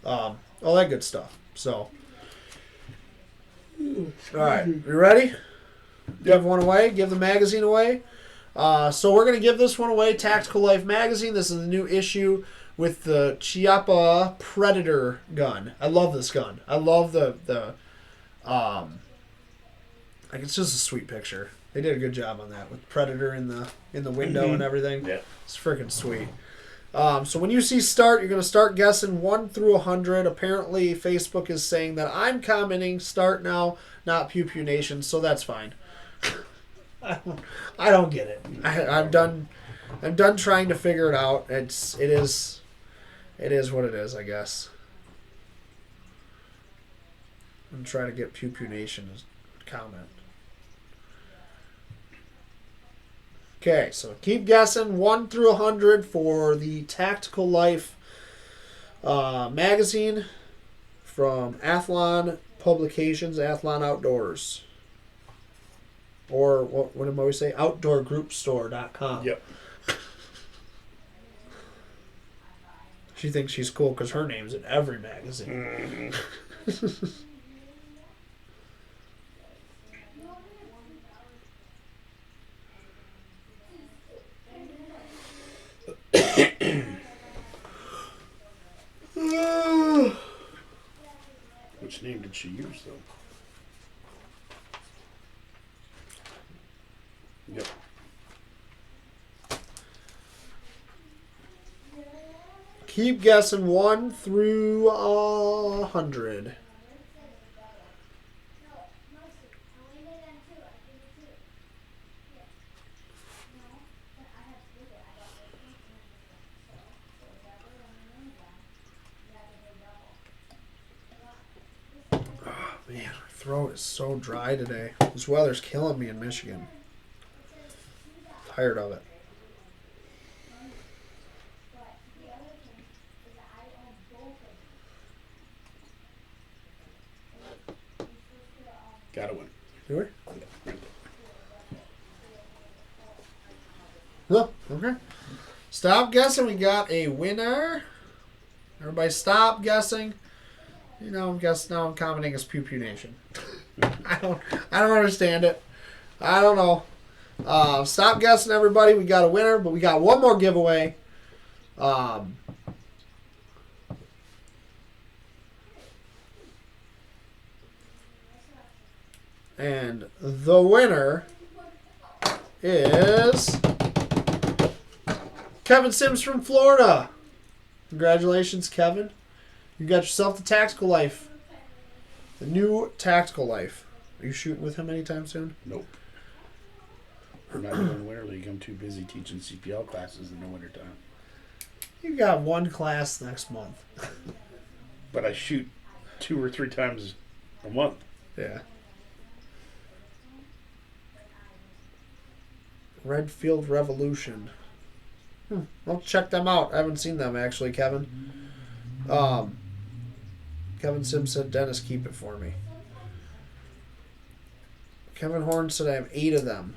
all that good stuff. So, all right, you ready? Give one away. Give the magazine away. So we're going to give this one away, Tactical Life Magazine. This is the new issue with the Chiappa Predator gun. I love this gun. I love the like it's just a sweet picture. They did a good job on that with Predator in the window and everything. Yeah. It's freaking sweet. So when you see start, you're going to start guessing 1 through 100. Apparently, Facebook is saying that I'm commenting start now, not Pew Pew Nation, so that's fine. I don't get it. I'm done trying to figure it out. It is what it is, I guess. I'm trying to get Pew Pew Nation to comment. Okay, so keep guessing 1 through 100 for the Tactical Life magazine from Athlon Publications, Athlon Outdoors. Or what did I always say? OutdoorGroupStore.com. Yep. She thinks she's cool because her name's in every magazine. Mm-hmm. Which name did she use, though? Yep. Keep guessing 1 through 100. Man, my throat is so dry today. This weather's killing me in Michigan. Tired of it. Got a win. Do we? No, okay. Stop guessing. We got a winner. Everybody stop guessing. You know, now I'm commenting as Pew Pew Nation. I don't understand it. I don't know. Stop guessing, everybody. We got a winner, but we got one more giveaway. And the winner is Kevin Sims from Florida. Congratulations, Kevin. You got yourself the Tactical Life. The new Tactical Life. Are you shooting with him anytime soon? Nope. I'm not doing Winter League. I'm too busy teaching CPL classes in the wintertime. You got one class next month. But I shoot 2 or 3 times a month. Yeah. Redfield Revolution. I'll check them out. I haven't seen them actually, Kevin. Kevin Sims said, Dennis, keep it for me. Kevin Horn said I have 8 of them.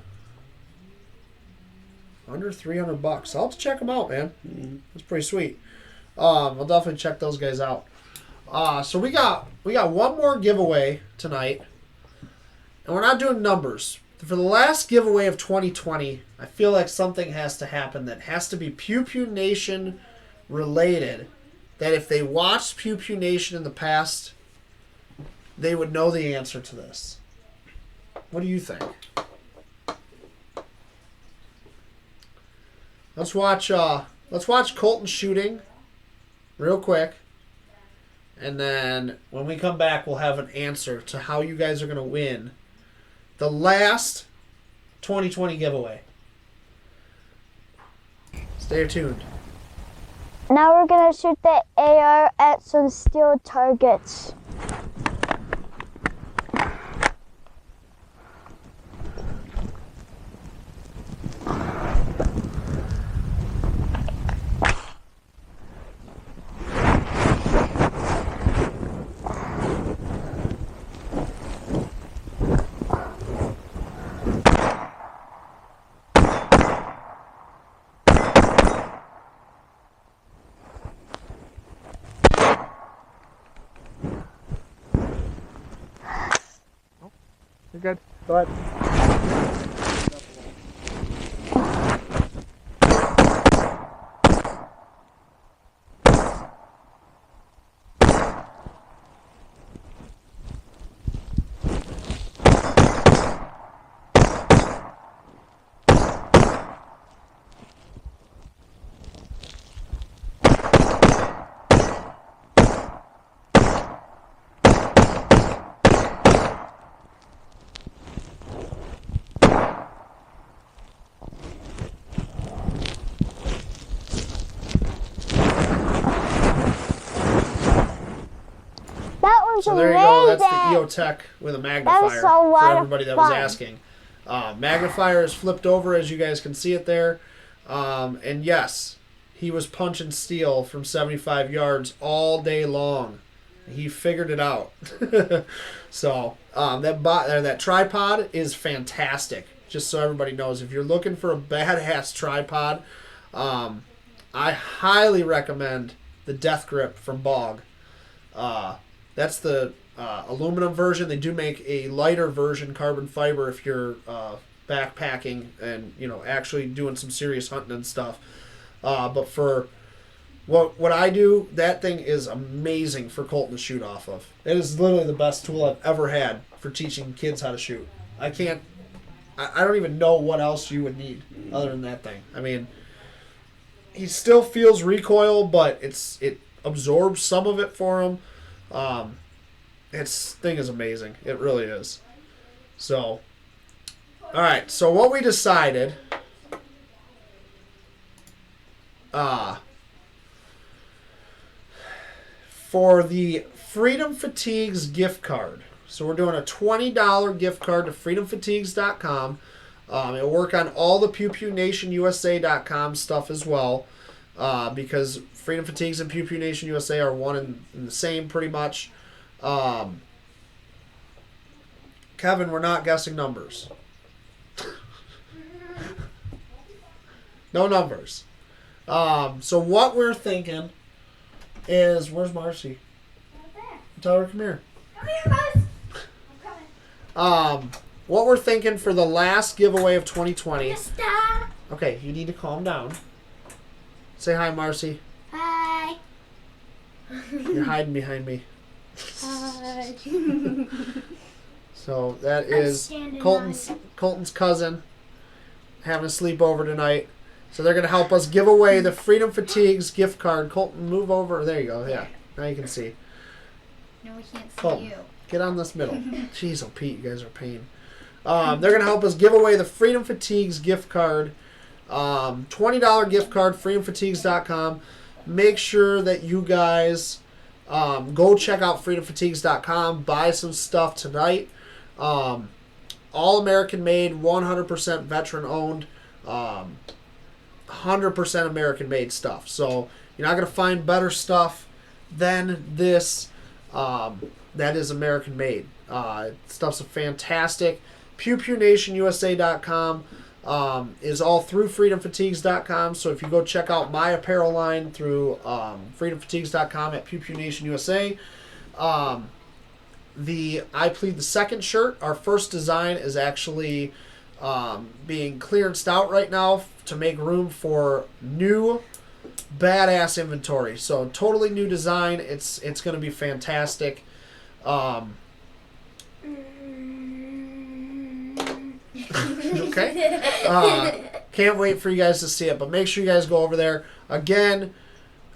Under $300. I'll have to check them out, man. That's pretty sweet. I'll definitely check those guys out. So we got one more giveaway tonight, and we're not doing numbers. For the last giveaway of 2020, I feel like something has to happen that has to be Pew Pew Nation related. That if they watched Pew Pew Nation in the past, they would know the answer to this. What do you think? Let's watch Colton shooting real quick. And then when we come back, we'll have an answer to how you guys are going to win the last 2020 giveaway. Stay tuned. Now we're going to shoot the AR at some steel targets. You're good. Go ahead. So there you go. That's the EOTech with a magnifier for everybody that was asking. Magnifier is flipped over, as you guys can see it there. And yes, he was punching steel from 75 yards all day long. He figured it out. So that tripod is fantastic. Just so everybody knows, if you're looking for a badass tripod, I highly recommend the Death Grip from Bog. That's the aluminum version. They do make a lighter version, carbon fiber, if you're backpacking and actually doing some serious hunting and stuff. But for what I do, that thing is amazing for Colton to shoot off of. It is literally the best tool I've ever had for teaching kids how to shoot. I don't even know what else you would need other than that thing. I mean, he still feels recoil, but it absorbs some of it for him. Its thing is amazing. It really is. So, all right. So what we decided, for the Freedom Fatigues gift card. So we're doing a $20 gift card to freedomfatigues.com. It'll work on all the PewPewNationUSA.com stuff as well, because Freedom Fatigues and Pew Pew Nation USA are one and the same pretty much. Kevin, we're not guessing numbers. No numbers. So what we're thinking is, where's Marcy? Right there. Tell her, come here. Come here, Buzz. I'm coming. What we're thinking for the last giveaway of 2020. Stop. Okay, you need to calm down. Say hi, Marcy. Hi. You're hiding behind me. Hi. So that is Colton's cousin having a sleepover tonight. So they're going to help us give away the Freedom Fatigues gift card. Colton, move over. There you go. Yeah. Now you can see. No, we can't see Oh, you. get on this middle. Jeez, oh Pete, you guys are a pain. They're going to help us give away the Freedom Fatigues gift card. $20 gift card, freedomfatigues.com. Make sure that you guys go check out freedomfatigues.com. Buy some stuff tonight. All American made, 100% veteran owned, 100% American made stuff. So you're not going to find better stuff than this that is American made. Stuff's fantastic. PewPewNationUSA.com is all through FreedomFatigues.com. So if you go check out my apparel line through FreedomFatigues.com at PewPewNationUSA, the I Plead the Second shirt, our first design, is actually being clearanced out right now to make room for new badass inventory. So totally new design. It's going to be fantastic. Okay. Can't wait for you guys to see it, but make sure you guys go over there. Again,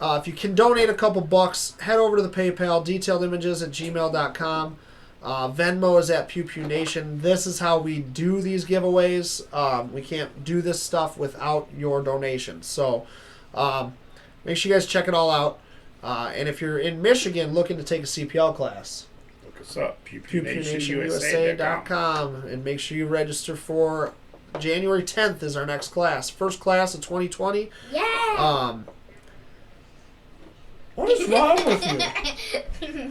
if you can donate a couple bucks, head over to the PayPal, detailedImages@gmail.com. Venmo is at Pew Pew Nation. This is how we do these giveaways. We can't do this stuff without your donations. So make sure you guys check it all out. And if you're in Michigan looking to take a CPL class, look us up, PewPewNationUSA.com, and make sure you register for January 10th is our next class. First class of 2020. Yeah! What is wrong with you?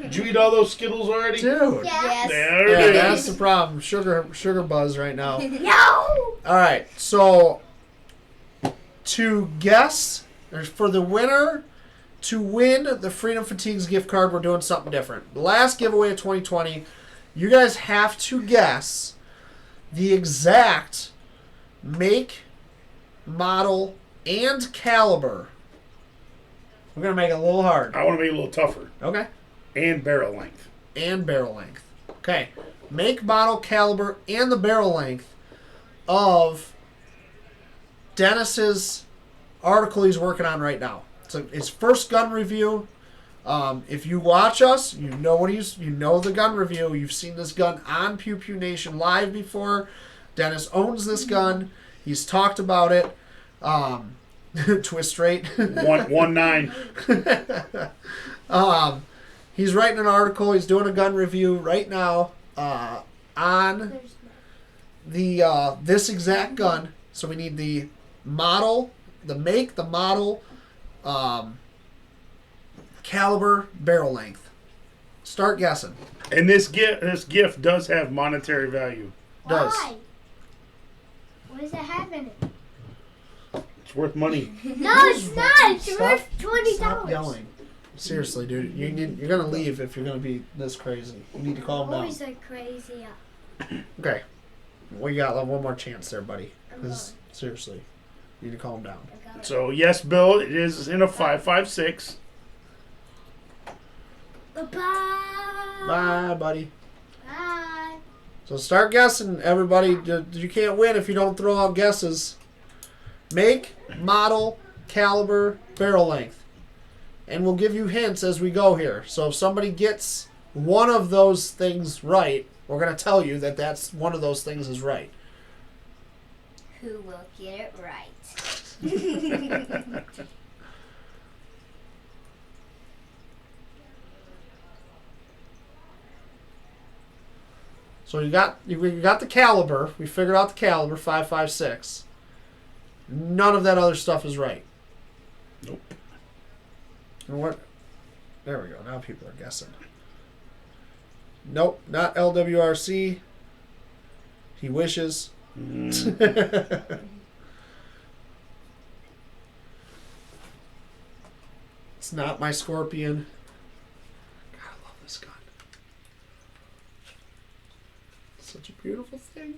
Did you eat all those Skittles already? Dude. Yes. There Yeah, it that's is. the problem. Sugar buzz right now. No! Alright, so to guess, or for the winner to win the Freedom Fatigues gift card, we're doing something different. The last giveaway of 2020, you guys have to guess the exact make, model, and caliber. We're going to make it a little hard. I want to make it a little tougher. Okay. And barrel length. And barrel length. Okay. Make, model, caliber, and the barrel length of Dennis's article he's working on right now. So his first gun review. If you watch us, you know the gun review. You've seen this gun on Pew Pew Nation live before. Dennis owns this gun. He's talked about it. Twist straight. 1-9. He's writing an article. He's doing a gun review right now on the this exact gun. So we need the model, the make, the model, caliber, barrel length. Start guessing. And this gift does have monetary value. Does. Why? What does it have in it? It's worth money. No, it's not. It's worth $20. Stop yelling. Seriously, dude. You're going to leave if you're going to be this crazy. You need to calm down. Always are crazy. Okay. We got one more chance there, buddy. Because, seriously, you need to calm down. So, yes, Bill, it is in a 5.56. Bye-bye. Bye, buddy. Bye. So start guessing, everybody. You can't win if you don't throw out guesses. Make, model, caliber, barrel length. And we'll give you hints as we go here. So if somebody gets one of those things right, we're going to tell you that that's one of those things is right. Who will get it right? So you got the caliber. We figured out the caliber, 5.56. None of that other stuff is right. Nope. And what? There we go. Now people are guessing. Nope, not LWRC. He wishes. It's not my Scorpion. God, I love this gun. Such a beautiful thing.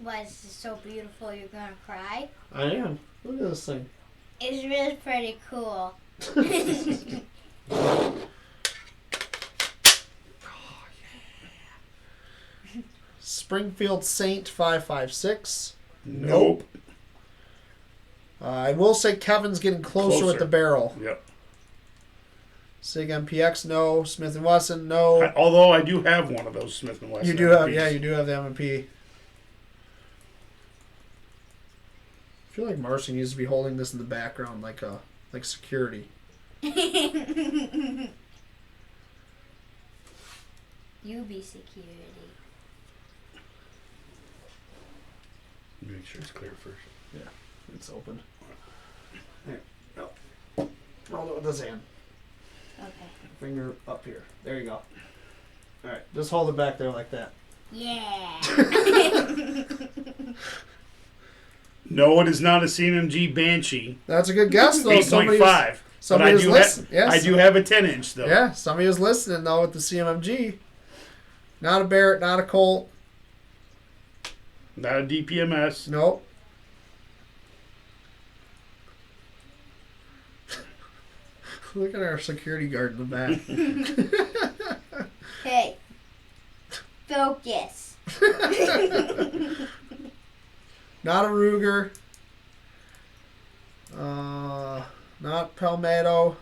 Why is this so beautiful you're gonna cry? I am. Look at this thing. It's really pretty cool. Springfield Saint 5.56. Nope. I will say Kevin's getting closer with the barrel. Yep. Sig MPX, no. Smith & Wesson, no. Although I do have one of those Smith & Wesson. You do have, MPs. yeah, you do have the M&P. I feel like Marcy needs to be holding this in the background like security. You be security. Make sure it's clear first. Yeah, it's open. Here, no. Hold it with this hand. Okay. Finger up here. There you go. All right, just hold it back there like that. Yeah. No, it is not a CMG Banshee. That's a good guess, though. 8.5. Somebody was listening. Yes. I do have a 10-inch, though. Yeah, somebody was listening, though, with the CMMG. Not a Barrett, not a Colt. Not a DPMS. Nope. Look at our security guard in the back. Hey. Focus. Not a Ruger. Not Palmetto.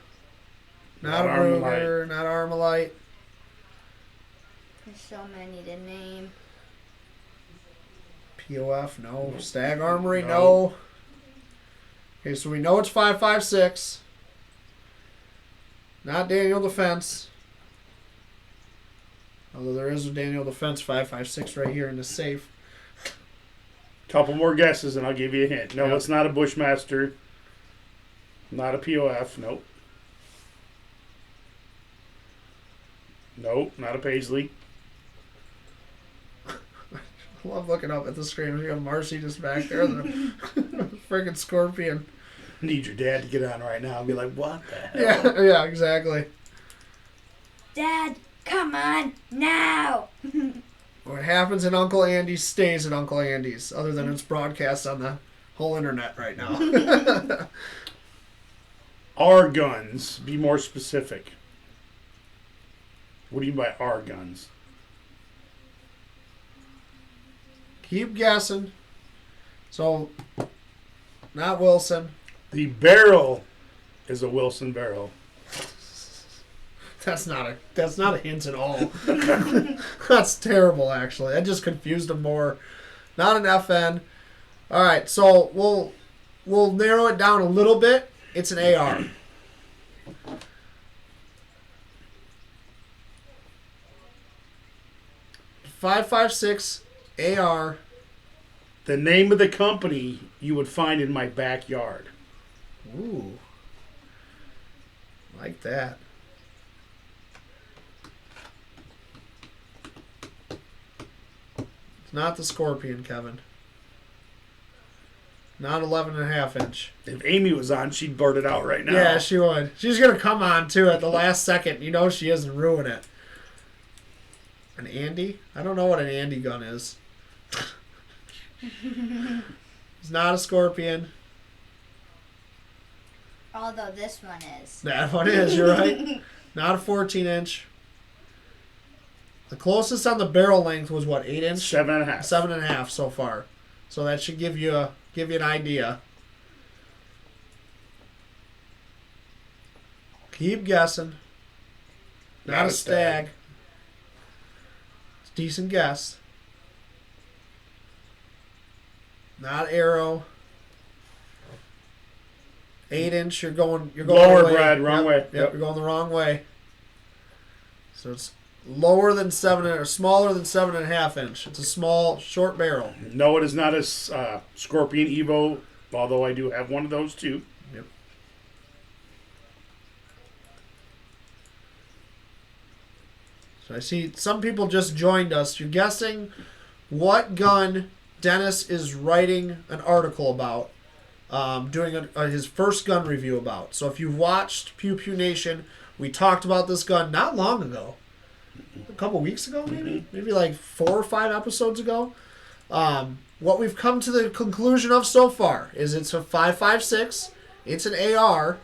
Not a Ruger. Not Armalite. There's so many to name. POF, no. Stag Armory, no. Okay, so we know it's 5.56. Not Daniel Defense. Although there is a Daniel Defense 5.56 right here in the safe. Couple more guesses and I'll give you a hint. No, Yep. It's not a Bushmaster. Not a POF. Nope. Nope, not a Paisley. I love looking up at the screen. We got Marcy just back there. The freaking Scorpion. Need your dad to get on right now and be like, what the hell? Yeah, exactly. Dad, come on now. What happens in Uncle Andy's stays at Uncle Andy's, other than it's broadcast on the whole internet right now. R guns. Be more specific. What do you mean by R guns? Keep guessing. So, not Wilson. The barrel is a Wilson barrel. That's not a hint at all. That's terrible, actually. That just confused him more. Not an FN. All right, so we'll narrow it down a little bit. It's an AR. .556 AR. The name of the company you would find in my backyard. Ooh, like that. It's not the Scorpion, Kevin. Not 11.5 inch. If Amy was on, she'd blurt it out right now. Yeah, she would. She's going to come on, too, at the last second. You know she isn't ruin it. An Andy? I don't know what an Andy gun is. It's not a Scorpion. Although this one is. That one is, you're right. Not a 14 inch. The closest on the barrel length was what, 8 inch? 7.5. 7.5 so far. So that should give you an idea. Keep guessing. Not a stag. It's a decent guess. Not arrow. 8 inch. You're going Lower, away. Brad. Wrong way. Yep, you're going the wrong way. So it's lower than 7 or smaller than 7.5 inch. It's a small, short barrel. No, it is not a Scorpion Evo, although I do have one of those too. Yep. So I see some people just joined us. You're guessing what gun Dennis is writing an article about, doing his first gun review about. So if you've watched Pew Pew Nation, we talked about this gun not long ago. A couple weeks ago, maybe like 4 or 5 episodes ago. What we've come to the conclusion of so far is it's a 5.56. It's an AR,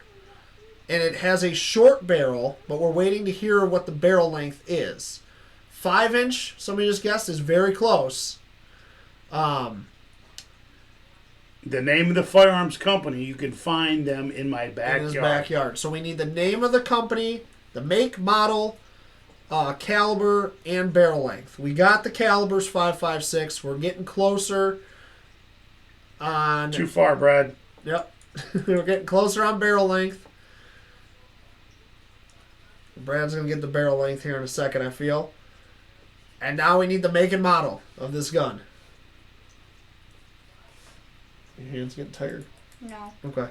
and it has a short barrel, but we're waiting to hear what the barrel length is. 5 inch, somebody just guessed, is very close. The name of the firearms company, you can find them in my backyard. In his backyard. So we need the name of the company the make, model, caliber, and barrel length. We got the calibers 5.56. We're getting closer on... Too far, Brad. Yep. We're getting closer on barrel length. Brad's going to get the barrel length here in a second, I feel. And now we need the make and model of this gun. Your hands getting tired? No. Okay.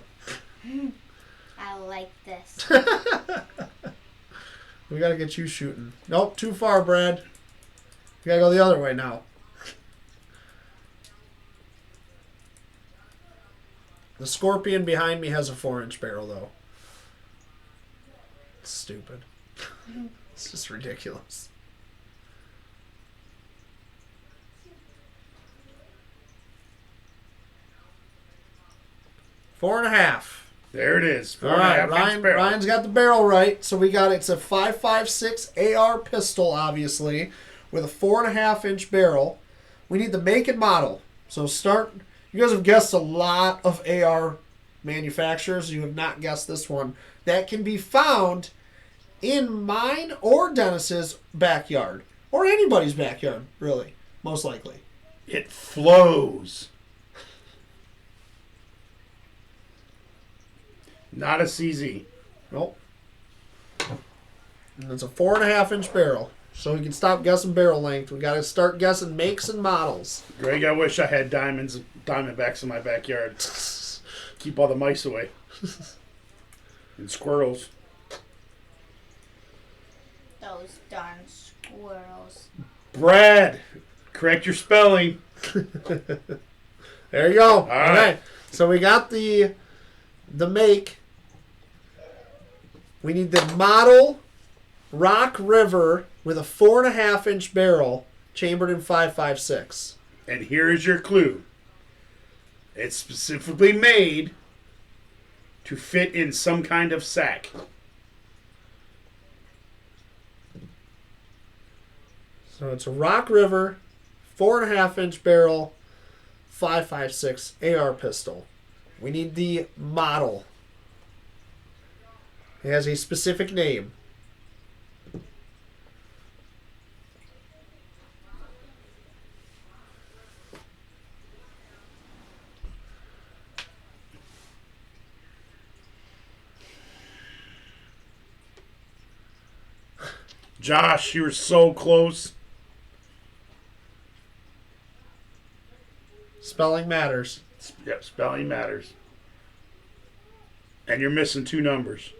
I like this. We got to get you shooting. Nope, too far, Brad. You got to go the other way now. The Scorpion behind me has a 4-inch barrel, though. It's stupid. It's just ridiculous. Four and a half. There it is. Four All and a right, half inch barrel. Ryan's got the barrel right. So we got it's a 5.56 AR pistol, obviously, with a 4.5-inch barrel. We need the make and model. So start. You guys have guessed a lot of AR manufacturers. You have not guessed this one. That can be found in mine or Dennis's backyard, or anybody's backyard, really, most likely. It flows. Not a CZ. Nope. And it's a 4.5-inch barrel. So we can stop guessing barrel length. We got to start guessing makes and models. Greg, I wish I had diamondbacks in my backyard. Keep all the mice away. And squirrels. Those darn squirrels. Brad, correct your spelling. There you go. All right. So we got the make. We need the model Rock River with a 4.5-inch barrel chambered in 5.56. And here is your clue. It's specifically made to fit in some kind of sack. So it's a Rock River 4.5-inch barrel 5.56 AR pistol. We need the model. It has a specific name. Josh, you were so close. Spelling matters. Yep, spelling matters. And you're missing 2 numbers.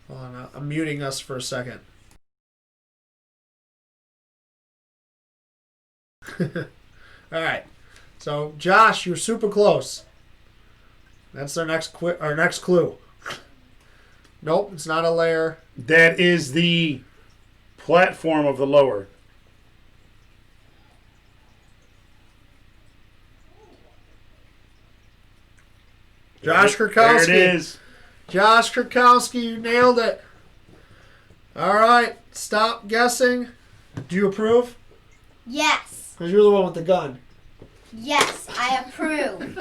Hold on, I'm muting us for a second. All right. So, Josh, you're super close. That's our next clue. Nope, it's not a layer. That is the platform of the lower. Josh Krakowski. There it is. Josh Krakowski, you nailed it. All right, stop guessing. Do you approve? Yes. Because you're the one with the gun. Yes, I approve.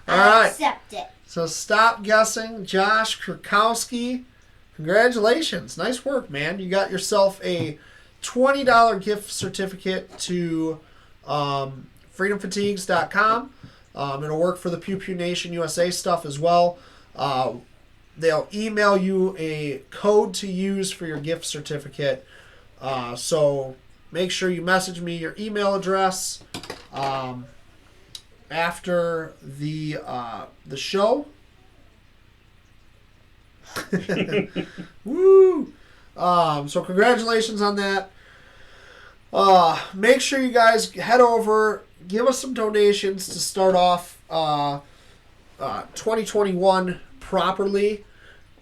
All I right. accept it. So stop guessing. Josh Krakowski, congratulations. Nice work, man. You got yourself a $20 gift certificate to freedomfatigues.com. It'll work for the Pew Pew Nation USA stuff as well. They'll email you a code to use for your gift certificate. So make sure you message me your email address after the show. Woo! So congratulations on that. Make sure you guys head over, give us some donations to start off 2021 properly.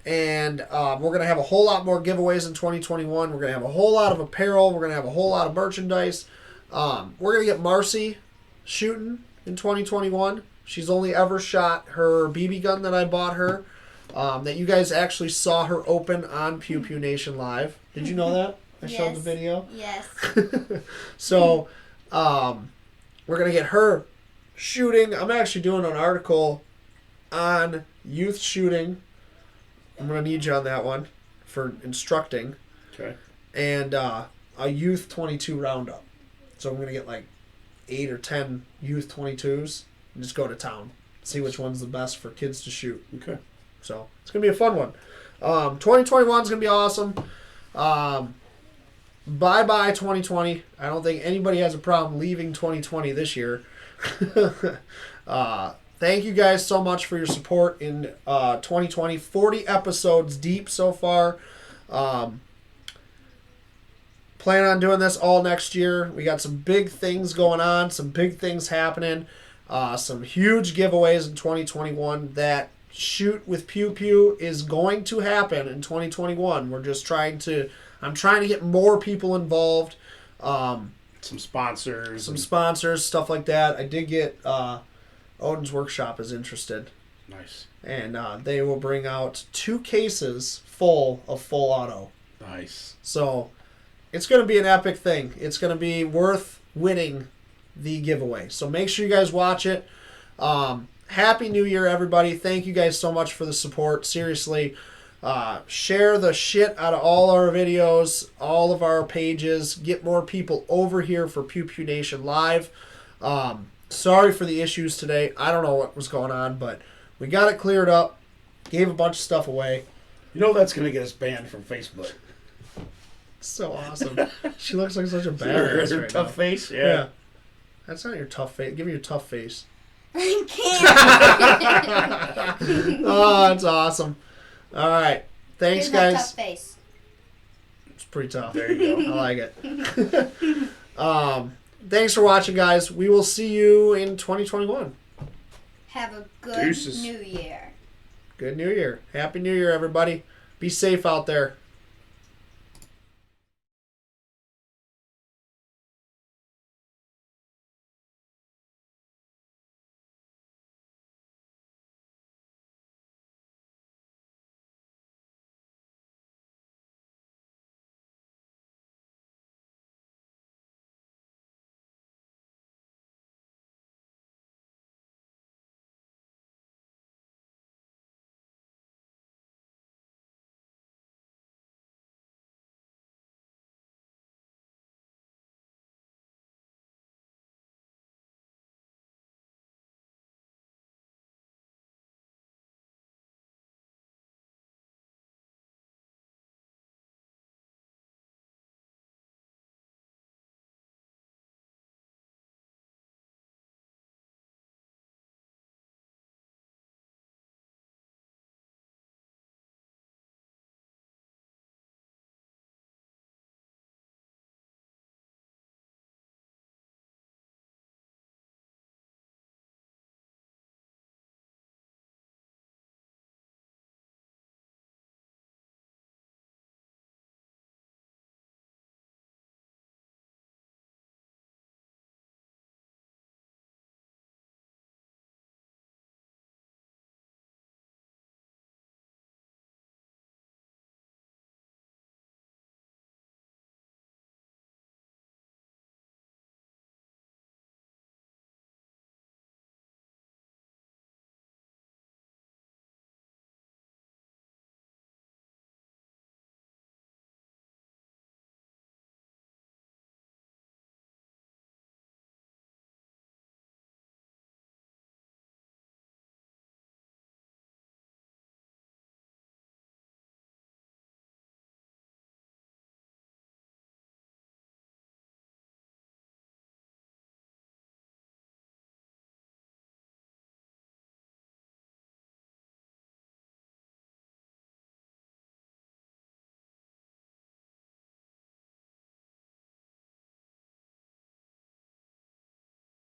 And we're going to have a whole lot more giveaways in 2021. We're going to have a whole lot of apparel. We're going to have a whole lot of merchandise. We're going to get Marcy shooting in 2021. She's only ever shot her BB gun that I bought her, that you guys actually saw her open on Pew Pew Nation Live. Did you know that? I showed the video. Yes. So we're going to get her shooting. I'm actually doing an article on youth shooting. I'm going to need you on that one for instructing. Okay. And a youth 22 roundup. So I'm going to get like 8 or 10 youth 22s and just go to town. See which one's the best for kids to shoot. Okay. So it's going to be a fun one. 2021 is going to be awesome. Bye-bye 2020. I don't think anybody has a problem leaving 2020 this year. Thank you guys so much for your support in 2020. 40 episodes deep so far. Plan on doing this all next year. We got some big things going on, some big things happening, some huge giveaways in 2021. That shoot with Pew Pew is going to happen in 2021. I'm trying to get more people involved. Some sponsors. Stuff like that. I did get Odin's Workshop is interested. Nice. And they will bring out 2 cases full of full auto. Nice. So it's going to be an epic thing. It's going to be worth winning the giveaway. So make sure you guys watch it. Happy New Year, everybody. Thank you guys so much for the support. Seriously. Share the shit out of all our videos, all of our pages. Get more people over here for Pew Pew Nation Live. Sorry for the issues today. I don't know what was going on, but we got it cleared up. Gave a bunch of stuff away. You know that's going to get us banned from Facebook. So awesome. She looks like such a badass Her right tough now. face? Yeah. That's not your tough face. Give me your tough face. I can't. Oh, that's awesome. All right. Thanks, Here's my guys. tough face. It's pretty tough. There you go. I like it. Thanks for watching, guys. We will see you in 2021. Have a good Deuces. New Year. Good New Year. Happy New Year, everybody. Be safe out there.